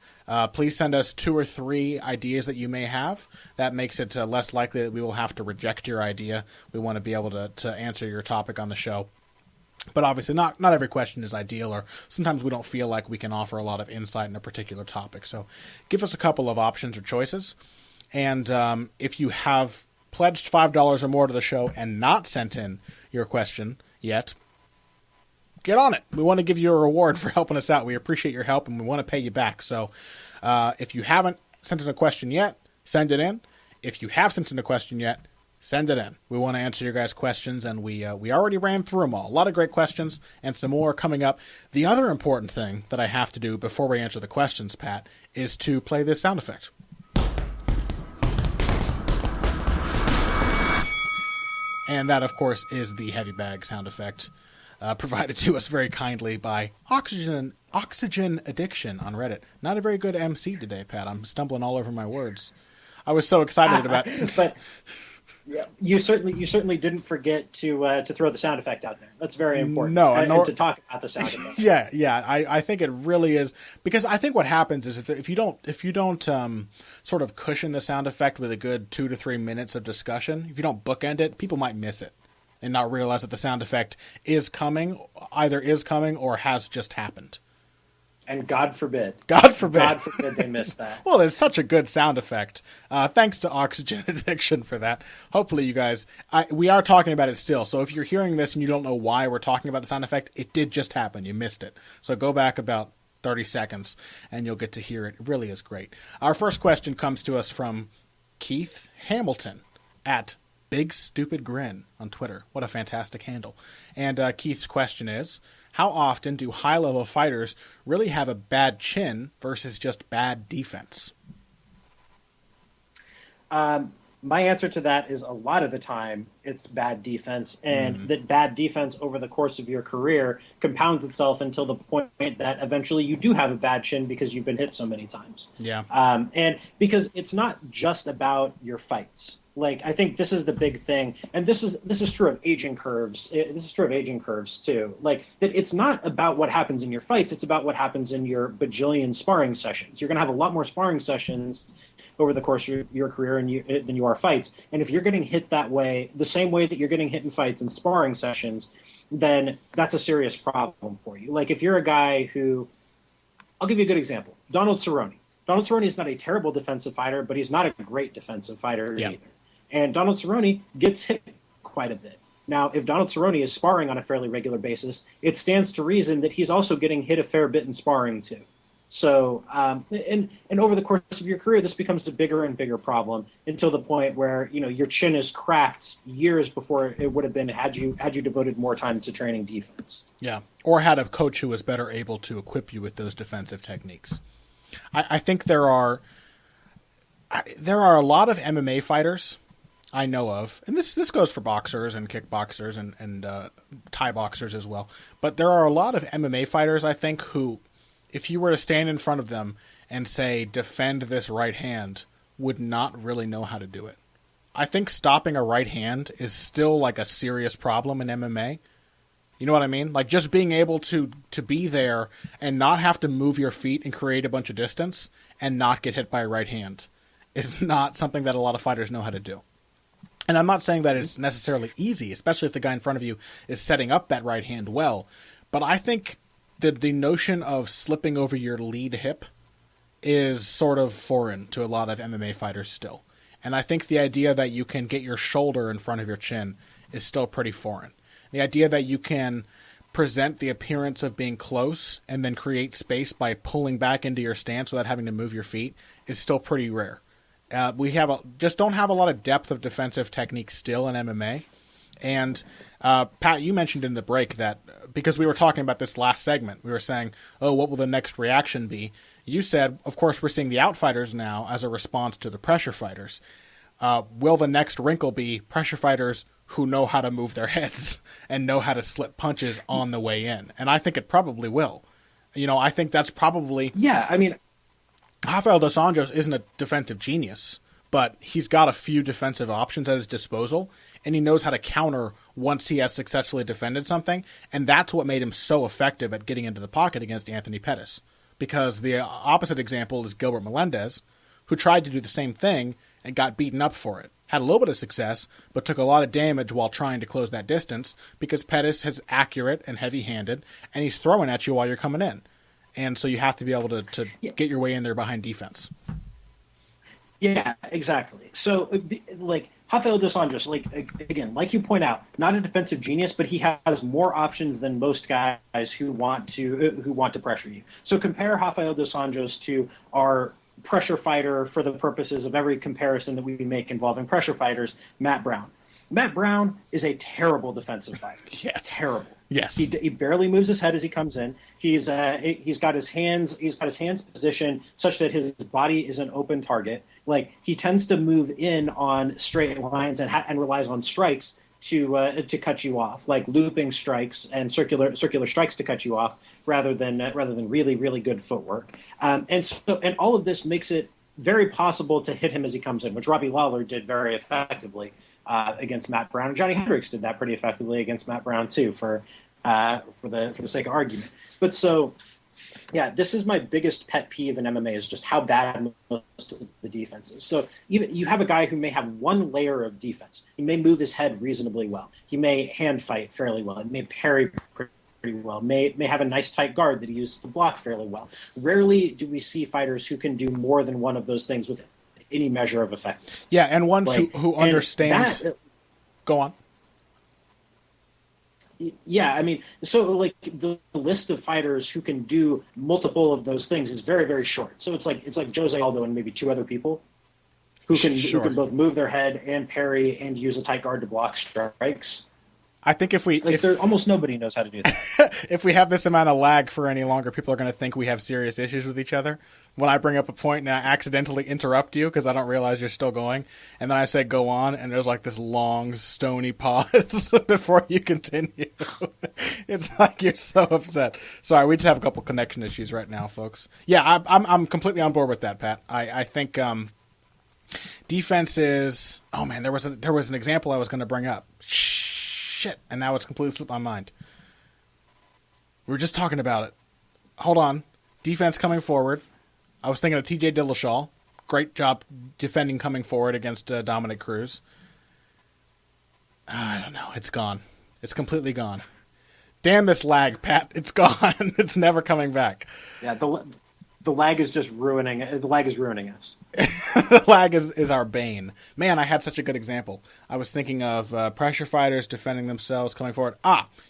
Please send us 2 or 3 ideas that you may have. That makes it less likely that we will have to reject your idea. We want to be able to answer your topic on the show. But obviously not every question is ideal, or sometimes we don't feel like we can offer a lot of insight in a particular topic. So give us a couple of options or choices. And if you have pledged $5 or more to the show and not sent in your question yet, get on it. We want to give you a reward for helping us out. We appreciate your help, and we want to pay you back. So if you haven't sent in a question yet, send it in. If you have sent in a question yet, send it in. We want to answer your guys' questions, and we already ran through them all. A lot of great questions, and some more coming up. The other important thing that I have to do before we answer the questions, Pat, is to play this sound effect. And that, of course, is the heavy bag sound effect provided to us very kindly by Oxygen Addiction on Reddit. Not a very good MC today, Pat. I'm stumbling all over my words. I was so excited about but yeah, you certainly didn't forget to throw the sound effect out there. That's very important. No, and to talk about the sound effect. Yeah. I think it really is, because I think what happens is if you don't sort of cushion the sound effect with a good 2 to 3 minutes of discussion, if you don't bookend it, people might miss it and not realize that the sound effect either is coming or has just happened. And God forbid they miss that. Well, it's such a good sound effect. Thanks to Oxygen Addiction for that. Hopefully you guys, we are talking about it still. So if you're hearing this and you don't know why we're talking about the sound effect, it did just happen. You missed it. So go back about 30 seconds and you'll get to hear it. It really is great. Our first question comes to us from Keith Hamilton at Big Stupid Grin on Twitter. What a fantastic handle. And Keith's question is, how often do high-level fighters really have a bad chin versus just bad defense? My answer to that is a lot of the time it's bad defense, and that bad defense over the course of your career compounds itself until the point that eventually you do have a bad chin because you've been hit so many times. Yeah. And because it's not just about your fights. Like, I think this is the big thing, and this is true of aging curves. This is true of aging curves too. Like, that it's not about what happens in your fights; it's about what happens in your bajillion sparring sessions. You're going to have a lot more sparring sessions over the course of your career than you are fights. And if you're getting hit that way, the same way that you're getting hit in fights and sparring sessions, then that's a serious problem for you. Like, if you're a guy who, I'll give you a good example: Donald Cerrone. Donald Cerrone is not a terrible defensive fighter, but he's not a great defensive fighter either. And Donald Cerrone gets hit quite a bit. Now, if Donald Cerrone is sparring on a fairly regular basis, it stands to reason that he's also getting hit a fair bit in sparring too. So, and over the course of your career, this becomes a bigger and bigger problem until the point where, you know, your chin is cracked years before it would have been had you devoted more time to training defense. Yeah, or had a coach who was better able to equip you with those defensive techniques. I think there are a lot of MMA fighters I know of, and this goes for boxers and kickboxers and Thai boxers as well, but there are a lot of MMA fighters, I think, who, if you were to stand in front of them and say, defend this right hand, would not really know how to do it. I think stopping a right hand is still like a serious problem in MMA. You know what I mean? Like, just being able to be there and not have to move your feet and create a bunch of distance and not get hit by a right hand is not something that a lot of fighters know how to do. And I'm not saying that it's necessarily easy, especially if the guy in front of you is setting up that right hand well. But I think that the notion of slipping over your lead hip is sort of foreign to a lot of MMA fighters still. And I think the idea that you can get your shoulder in front of your chin is still pretty foreign. The idea that you can present the appearance of being close and then create space by pulling back into your stance without having to move your feet is still pretty rare. We just don't have a lot of depth of defensive technique still in MMA. And Pat, you mentioned in the break that because we were talking about this last segment, we were saying, oh, what will the next reaction be? You said, of course, we're seeing the outfighters now as a response to the pressure fighters. Will the next wrinkle be pressure fighters who know how to move their heads and know how to slip punches on the way in? And I think it probably will. I think that's probably... Yeah, I mean... Rafael dos Anjos isn't a defensive genius, but he's got a few defensive options at his disposal, and he knows how to counter once he has successfully defended something, and that's what made him so effective at getting into the pocket against Anthony Pettis. Because the opposite example is Gilbert Melendez, who tried to do the same thing and got beaten up for it. Had a little bit of success, but took a lot of damage while trying to close that distance because Pettis is accurate and heavy-handed, and he's throwing at you while you're coming in. And so you have to be able to get your way in there behind defense. Yeah, exactly. So, like, Rafael dos Anjos, again, like you point out, not a defensive genius, but he has more options than most guys who want to pressure you. So compare Rafael dos Anjos to our pressure fighter for the purposes of every comparison that we make involving pressure fighters, Matt Brown. Matt Brown is a terrible defensive fighter. Yes. Terrible. Yes. He barely moves his head as he comes in. He's got his hands positioned such that his body is an open target. Like, he tends to move in on straight lines and relies on strikes to cut you off, like looping strikes and circular strikes to cut you off, rather than really, really good footwork. And all of this makes it very possible to hit him as he comes in, which Robbie Lawler did very effectively against Matt Brown, and Johnny Hendricks did that pretty effectively against Matt Brown too, for the sake of argument. But so, yeah, this is my biggest pet peeve in MMA, is just how bad most of the defense is. So even you have a guy who may have one layer of defense. He may move his head reasonably well. He may hand fight fairly well. He may parry pretty well. May have a nice tight guard that he uses to block fairly well. Rarely do we see fighters who can do more than one of those things with any measure of effectiveness. Yeah, and ones who understand. Go on. Yeah, I mean, so like the list of fighters who can do multiple of those things is very, very short. So it's like Jose Aldo and maybe two other people who can both move their head and parry and use a tight guard to block strikes. I think if almost nobody knows how to do that. If we have this amount of lag for any longer, people are going to think we have serious issues with each other. When I bring up a point and I accidentally interrupt you because I don't realize you're still going, and then I say go on, and there's like this long, stony pause before you continue. It's like you're so upset. Sorry, we just have a couple connection issues right now, folks. Yeah, I'm completely on board with that, Pat. I think defense is... Oh, man, there was an example I was going to bring up. Shit, and now it's completely slipped my mind. We were just talking about it. Hold on. Defense coming forward. I was thinking of TJ Dillashaw. Great job defending coming forward against Dominic Cruz. I don't know. It's gone. It's completely gone. Damn this lag, Pat. It's gone. It's never coming back. Yeah, the lag is just ruining. The lag is ruining us. The lag is our bane. Man, I had such a good example. I was thinking of pressure fighters defending themselves, coming forward.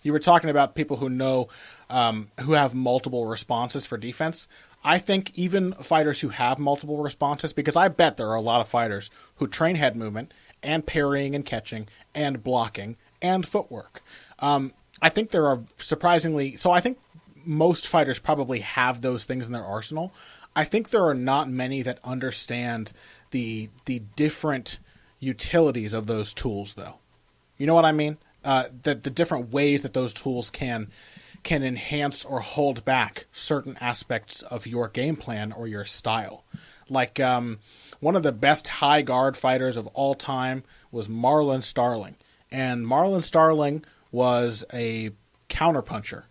You were talking about people who know, who have multiple responses for defense. I think even fighters who have multiple responses, because I bet there are a lot of fighters who train head movement and parrying and catching and blocking and footwork. I think there are surprisingly... So I think most fighters probably have those things in their arsenal. I think there are not many that understand the different utilities of those tools, though. You know what I mean? The different ways that those tools can enhance or hold back certain aspects of your game plan or your style. Like one of the best high guard fighters of all time was Marlon Starling. And Marlon Starling was a counterpuncher.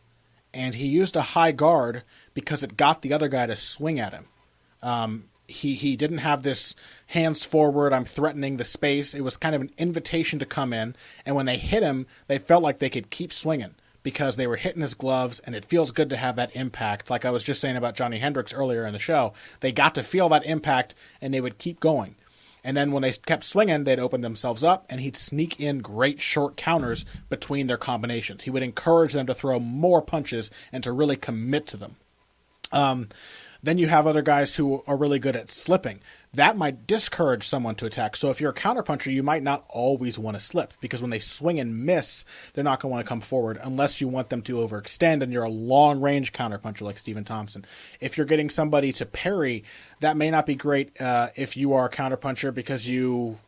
And he used a high guard because it got the other guy to swing at him. He didn't have this hands forward, I'm threatening the space. It was kind of an invitation to come in. And when they hit him, they felt like they could keep swinging because they were hitting his gloves, and it feels good to have that impact. Like I was just saying about Johnny Hendricks earlier in the show, they got to feel that impact, and they would keep going. And then when they kept swinging, they'd open themselves up, and he'd sneak in great short counters between their combinations. He would encourage them to throw more punches and to really commit to them. Then you have other guys who are really good at slipping. That might discourage someone to attack. So if you're a counterpuncher, you might not always want to slip, because when they swing and miss, they're not going to want to come forward unless you want them to overextend and you're a long-range counterpuncher like Stephen Thompson. If you're getting somebody to parry, that may not be great if you are a counterpuncher, because you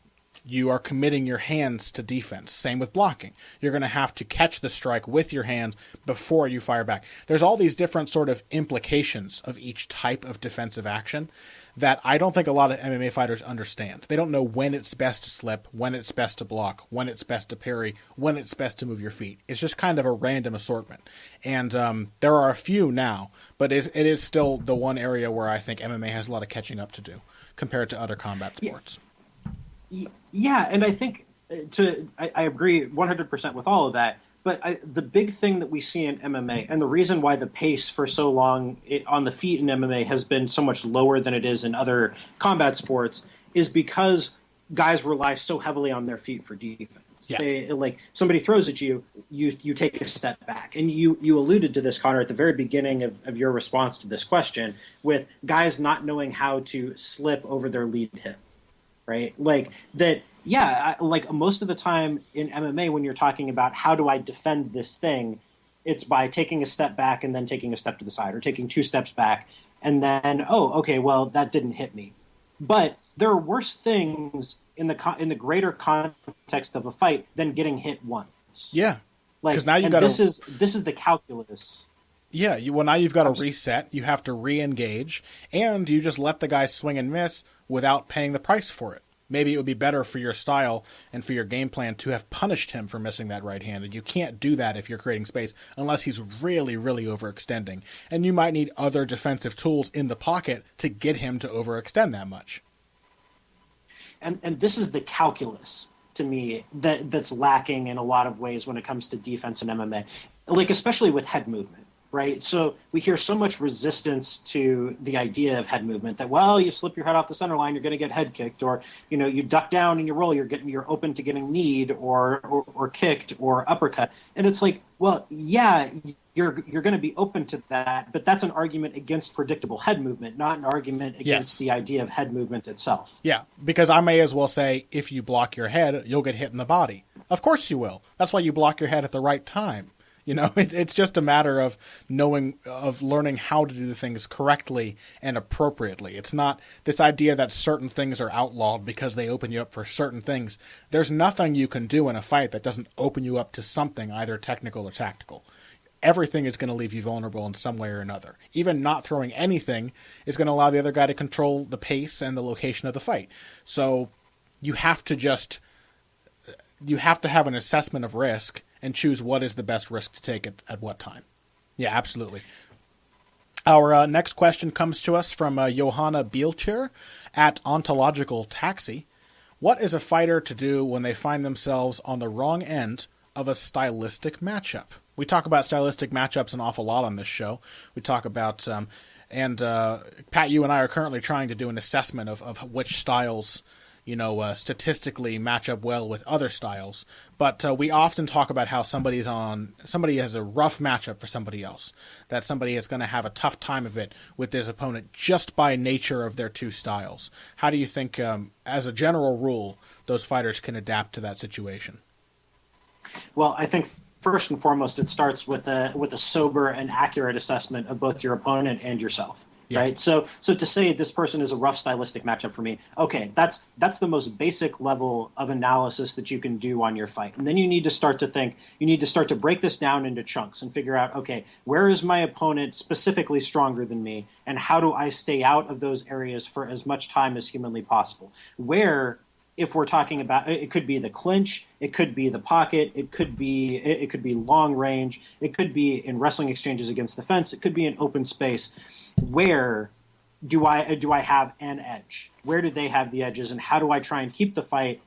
are committing your hands to defense. Same with blocking. You're going to have to catch the strike with your hands before you fire back. There's all these different sort of implications of each type of defensive action that I don't think a lot of MMA fighters understand. They don't know when it's best to slip, when it's best to block, when it's best to parry, when it's best to move your feet. It's just kind of a random assortment. And there are a few now, but it is still the one area where I think MMA has a lot of catching up to do compared to other combat sports. Yeah, and I think I agree 100% with all of that. But the big thing that we see in MMA, and the reason why the pace for so long on the feet in MMA has been so much lower than it is in other combat sports, is because guys rely so heavily on their feet for defense. Yeah. Like somebody throws at you, you take a step back. And you alluded to this, Connor, at the very beginning of your response to this question, with guys not knowing how to slip over their lead hip, right? Like that. Yeah, like most of the time in MMA, when you're talking about how do I defend this thing, it's by taking a step back and then taking a step to the side, or taking 2 steps back and then, oh, okay, well, that didn't hit me. But there are worse things in the greater context of a fight than getting hit once. Yeah, like now you got this is the calculus. Yeah, now you've got to reset. You have to re-engage, and you just let the guy swing and miss without paying the price for it. Maybe it would be better for your style and for your game plan to have punished him for missing that right hand. And you can't do that if you're creating space unless he's really, really overextending. And you might need other defensive tools in the pocket to get him to overextend that much. And this is the calculus, to me, that's lacking in a lot of ways when it comes to defense in MMA, like especially with head movement. Right. So we hear so much resistance to the idea of head movement that, well, you slip your head off the center line, you're going to get head kicked, or, you duck down and you roll, you're open to getting kneed or kicked or uppercut. And it's like, well, yeah, you're going to be open to that. But that's an argument against predictable head movement, not an argument against the idea of head movement itself. Yeah, because I may as well say, if you block your head, you'll get hit in the body. Of course you will. That's why you block your head at the right time. It's just a matter of learning how to do the things correctly and appropriately. It's not this idea that certain things are outlawed because they open you up for certain things. There's nothing you can do in a fight that doesn't open you up to something, either technical or tactical. Everything is going to leave you vulnerable in some way or another. Even not throwing anything is going to allow the other guy to control the pace and the location of the fight. So you have to have an assessment of risk and choose what is the best risk to take at what time. Yeah, absolutely. Our next question comes to us from Johanna Bielcher at Ontological Taxi. What is a fighter to do when they find themselves on the wrong end of a stylistic matchup? We talk about stylistic matchups an awful lot on this show. We talk about, Pat, you and I are currently trying to do an assessment of which styles statistically match up well with other styles. But we often talk about how somebody has a rough matchup for somebody else, that somebody is going to have a tough time of it with his opponent just by nature of their two styles. How do you think, as a general rule, those fighters can adapt to that situation? Well, I think first and foremost, it starts with a sober and accurate assessment of both your opponent and yourself. Yeah. Right. So to say this person is a rough stylistic matchup for me, okay, that's the most basic level of analysis that you can do on your fight. And then you need to start to break this down into chunks and figure out, okay, where is my opponent specifically stronger than me, and how do I stay out of those areas for as much time as humanly possible? Where, if we're talking about, it could be the clinch, it could be the pocket, it could be long range, it could be in wrestling exchanges against the fence, it could be in open space. Where do I have an edge? Where do they have the edges, and how do I try and keep the fight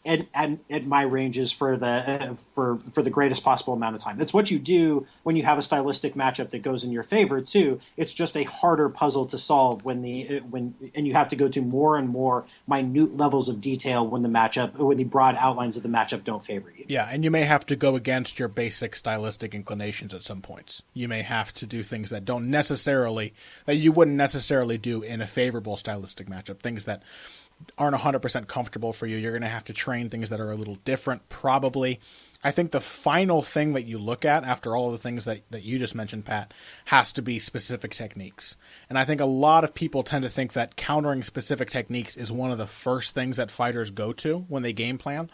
at my ranges for the greatest possible amount of time. That's what you do when you have a stylistic matchup that goes in your favor too. It's just a harder puzzle to solve when you have to go to more and more minute levels of detail when the broad outlines of the matchup don't favor you. Yeah, and you may have to go against your basic stylistic inclinations at some points. You may have to do things that you wouldn't necessarily do in a favorable stylistic matchup, things that aren't 100% comfortable for you. You're going to have to train things that are a little different, probably. I think the final thing that you look at after all of the things that you just mentioned, Pat, has to be specific techniques. And I think a lot of people tend to think that countering specific techniques is one of the first things that fighters go to when they game plan.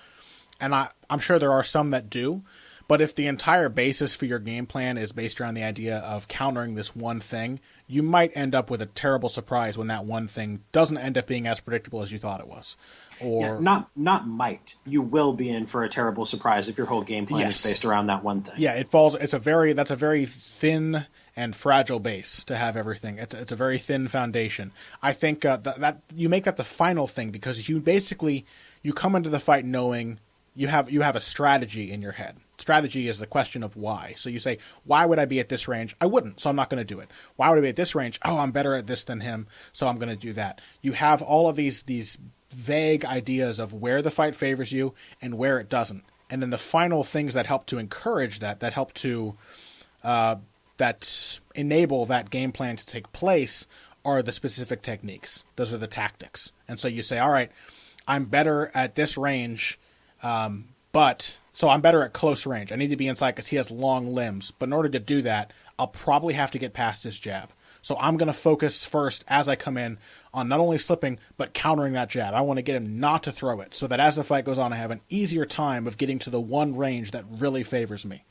And I'm sure there are some that do. But if the entire basis for your game plan is based around the idea of countering this one thing, you might end up with a terrible surprise when that one thing doesn't end up being as predictable as you thought it was. Or not might. You will be in for a terrible surprise if your whole game plan is based around that one thing. Yeah, that's a very thin and fragile base to have everything. It's a very thin foundation. I think that you make that the final thing because you come into the fight knowing you have a strategy in your head. Strategy is the question of why. So you say, why would I be at this range? I wouldn't, so I'm not going to do it. Why would I be at this range? Oh, I'm better at this than him, so I'm going to do that. You have all of these vague ideas of where the fight favors you and where it doesn't. And then the final things that help to encourage that help to that enable that game plan to take place are the specific techniques. Those are the tactics. And so you say, all right, I'm better at this range, so I'm better at close range. I need to be inside because he has long limbs. But in order to do that, I'll probably have to get past his jab. So I'm going to focus first as I come in on not only slipping, but countering that jab. I want to get him not to throw it so that as the fight goes on, I have an easier time of getting to the one range that really favors me.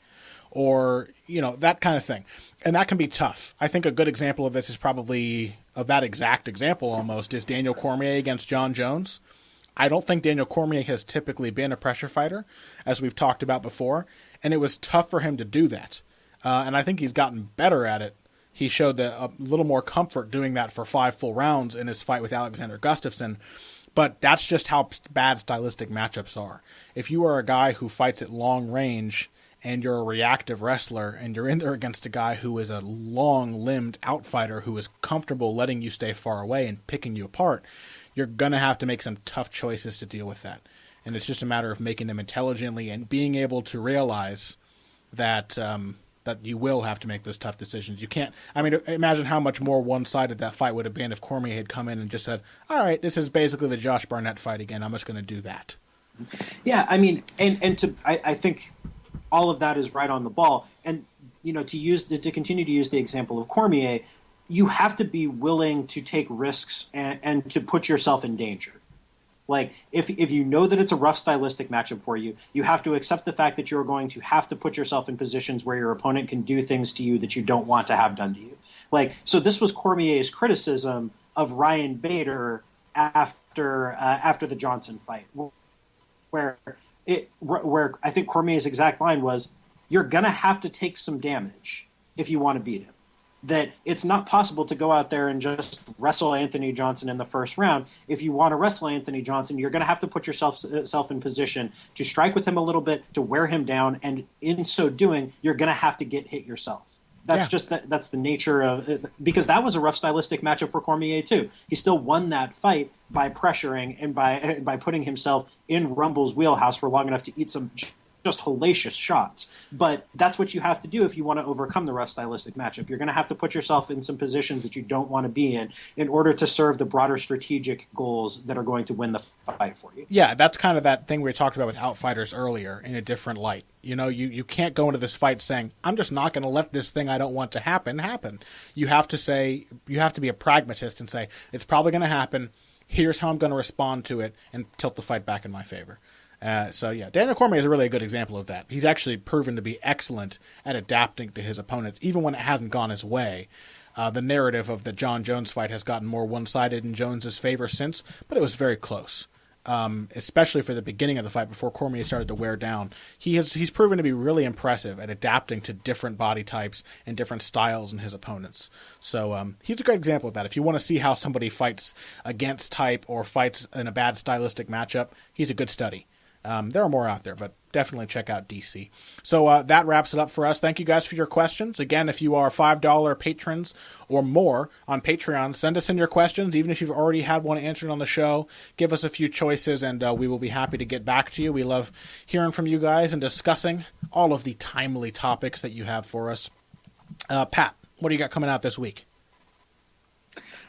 Or, that kind of thing. And that can be tough. I think a good example of this is probably, of that exact example almost, is Daniel Cormier against John Jones. I don't think Daniel Cormier has typically been a pressure fighter, as we've talked about before, and it was tough for him to do that. And I think he's gotten better at it. He showed a little more comfort doing that for 5 full rounds in his fight with Alexander Gustafsson, but that's just how bad stylistic matchups are. If you are a guy who fights at long range and you're a reactive wrestler and you're in there against a guy who is a long-limbed outfighter who is comfortable letting you stay far away and picking you apart, you're going to have to make some tough choices to deal with that. And it's just a matter of making them intelligently and being able to realize that that you will have to make those tough decisions. You can't, imagine how much more one-sided that fight would have been if Cormier had come in and just said, all right, this is basically the Josh Barnett fight again. I'm just going to do that. Yeah, I think all of that is right on the ball. And, to continue to use the example of Cormier, you have to be willing to take risks and to put yourself in danger. Like, if you know that it's a rough stylistic matchup for you, you have to accept the fact that you're going to have to put yourself in positions where your opponent can do things to you that you don't want to have done to you. Like, so this was Cormier's criticism of Ryan Bader after the Johnson fight, where I think Cormier's exact line was, you're going to have to take some damage if you want to beat him. That it's not possible to go out there and just wrestle Anthony Johnson in the first round. If you want to wrestle Anthony Johnson, you're going to have to put yourself in position to strike with him a little bit, to wear him down, and in so doing, you're going to have to get hit yourself. That's the nature of it, because that was a rough stylistic matchup for Cormier too. He still won that fight by pressuring and by putting himself in Rumble's wheelhouse for long enough to eat some just hellacious shots. But that's what you have to do if you want to overcome the rough stylistic matchup. You're going to have to put yourself in some positions that you don't want to be in order to serve the broader strategic goals that are going to win the fight for you. Yeah, that's kind of that thing we talked about with outfighters earlier in a different light. You can't go into this fight saying, I'm just not going to let this thing I don't want to happen. You have to be a pragmatist and say, it's probably going to happen. Here's how I'm going to respond to it and tilt the fight back in my favor. Daniel Cormier is really a good example of that. He's actually proven to be excellent at adapting to his opponents, even when it hasn't gone his way. The narrative of the John Jones fight has gotten more one-sided in Jones's favor since, but it was very close. Especially for the beginning of the fight before Cormier started to wear down. He's proven to be really impressive at adapting to different body types and different styles in his opponents. So he's a great example of that. If you want to see how somebody fights against type or fights in a bad stylistic matchup, he's a good study. There are more out there, but definitely check out DC. So that wraps it up for us. Thank you guys for your questions. Again, if you are $5 patrons or more on Patreon, send us in your questions. Even if you've already had one answered on the show, give us a few choices, and we will be happy to get back to you. We love hearing from you guys and discussing all of the timely topics that you have for us. Pat, what do you got coming out this week?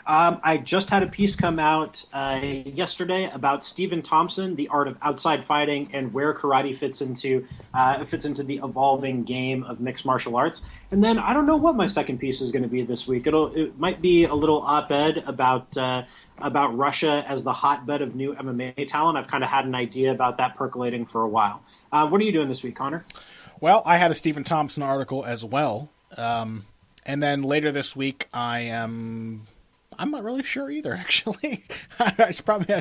I just had a piece come out yesterday about Stephen Thompson, the art of outside fighting, and where karate fits into the evolving game of mixed martial arts. And then I don't know what my second piece is going to be this week. It might be a little op-ed about Russia as the hotbed of new MMA talent. I've kind of had an idea about that percolating for a while. What are you doing this week, Connor? Well, I had a Stephen Thompson article as well. And then later this week, I'm not really sure either, actually. I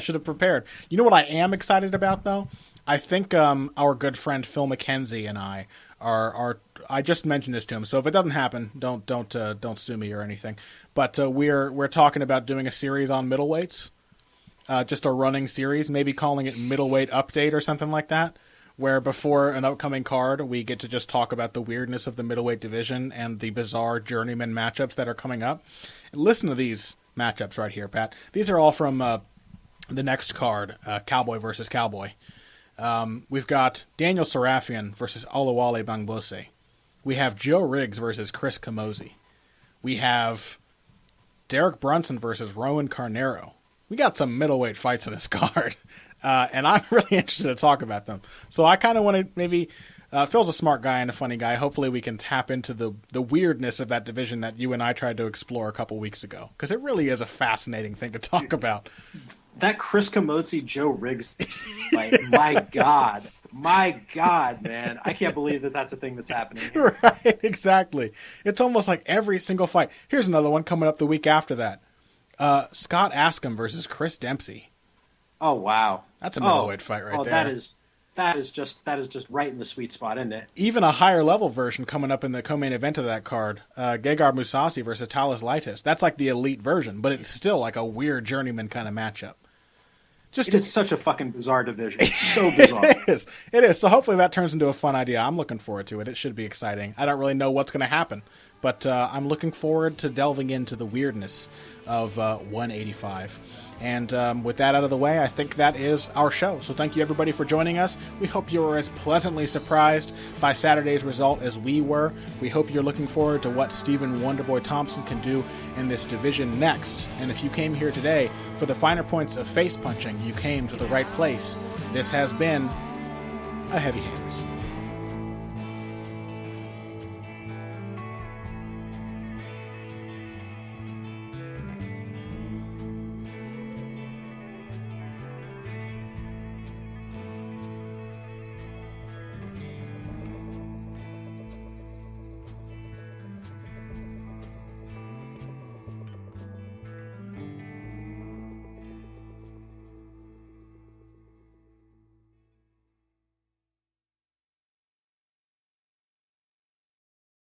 should have prepared. You know what I am excited about, though? I think our good friend Phil McKenzie and I are. I just mentioned this to him, so if it doesn't happen, don't sue me or anything. But we're talking about doing a series on middleweights, just a running series, maybe calling it Middleweight Update or something like that, where before an upcoming card, we get to just talk about the weirdness of the middleweight division and the bizarre journeyman matchups that are coming up. And listen to these matchups right here, Pat. These are all from the next card, Cowboy versus Cowboy. We've got Daniel Serafian versus Oluwale Bangbose. We have Joe Riggs versus Chris Camozzi. We have Derek Brunson versus Rowan Carnero. We got some middleweight fights in this card, and I'm really interested to talk about them. So I kind of want to maybe... Phil's a smart guy and a funny guy. Hopefully we can tap into the weirdness of that division that you and I tried to explore a couple weeks ago, because it really is a fascinating thing to talk about. That Chris Camozzi, Joe Riggs fight, my God, man. I can't believe that's a thing that's happening here. Right, exactly. It's almost like every single fight. Here's another one coming up the week after that. Scott Askham versus Chris Dempsey. Oh, wow. That's a middleweight fight right there. That is just right in the sweet spot, isn't it? Even a higher level version coming up in the co-main event of that card, Gegard Mousasi versus Talis Laitis. That's like the elite version, but it's still like a weird journeyman kind of matchup. It is such a fucking bizarre division. It's so bizarre. It is. So hopefully that turns into a fun idea. I'm looking forward to it. It should be exciting. I don't really know what's going to happen, but I'm looking forward to delving into the weirdness of 185. And with that out of the way, I think that is our show. So thank you, everybody, for joining us. We hope you were as pleasantly surprised by Saturday's result as we were. We hope you're looking forward to what Stephen Wonderboy Thompson can do in this division next. And if you came here today for the finer points of face punching, you came to the right place. This has been a Heavy Hands.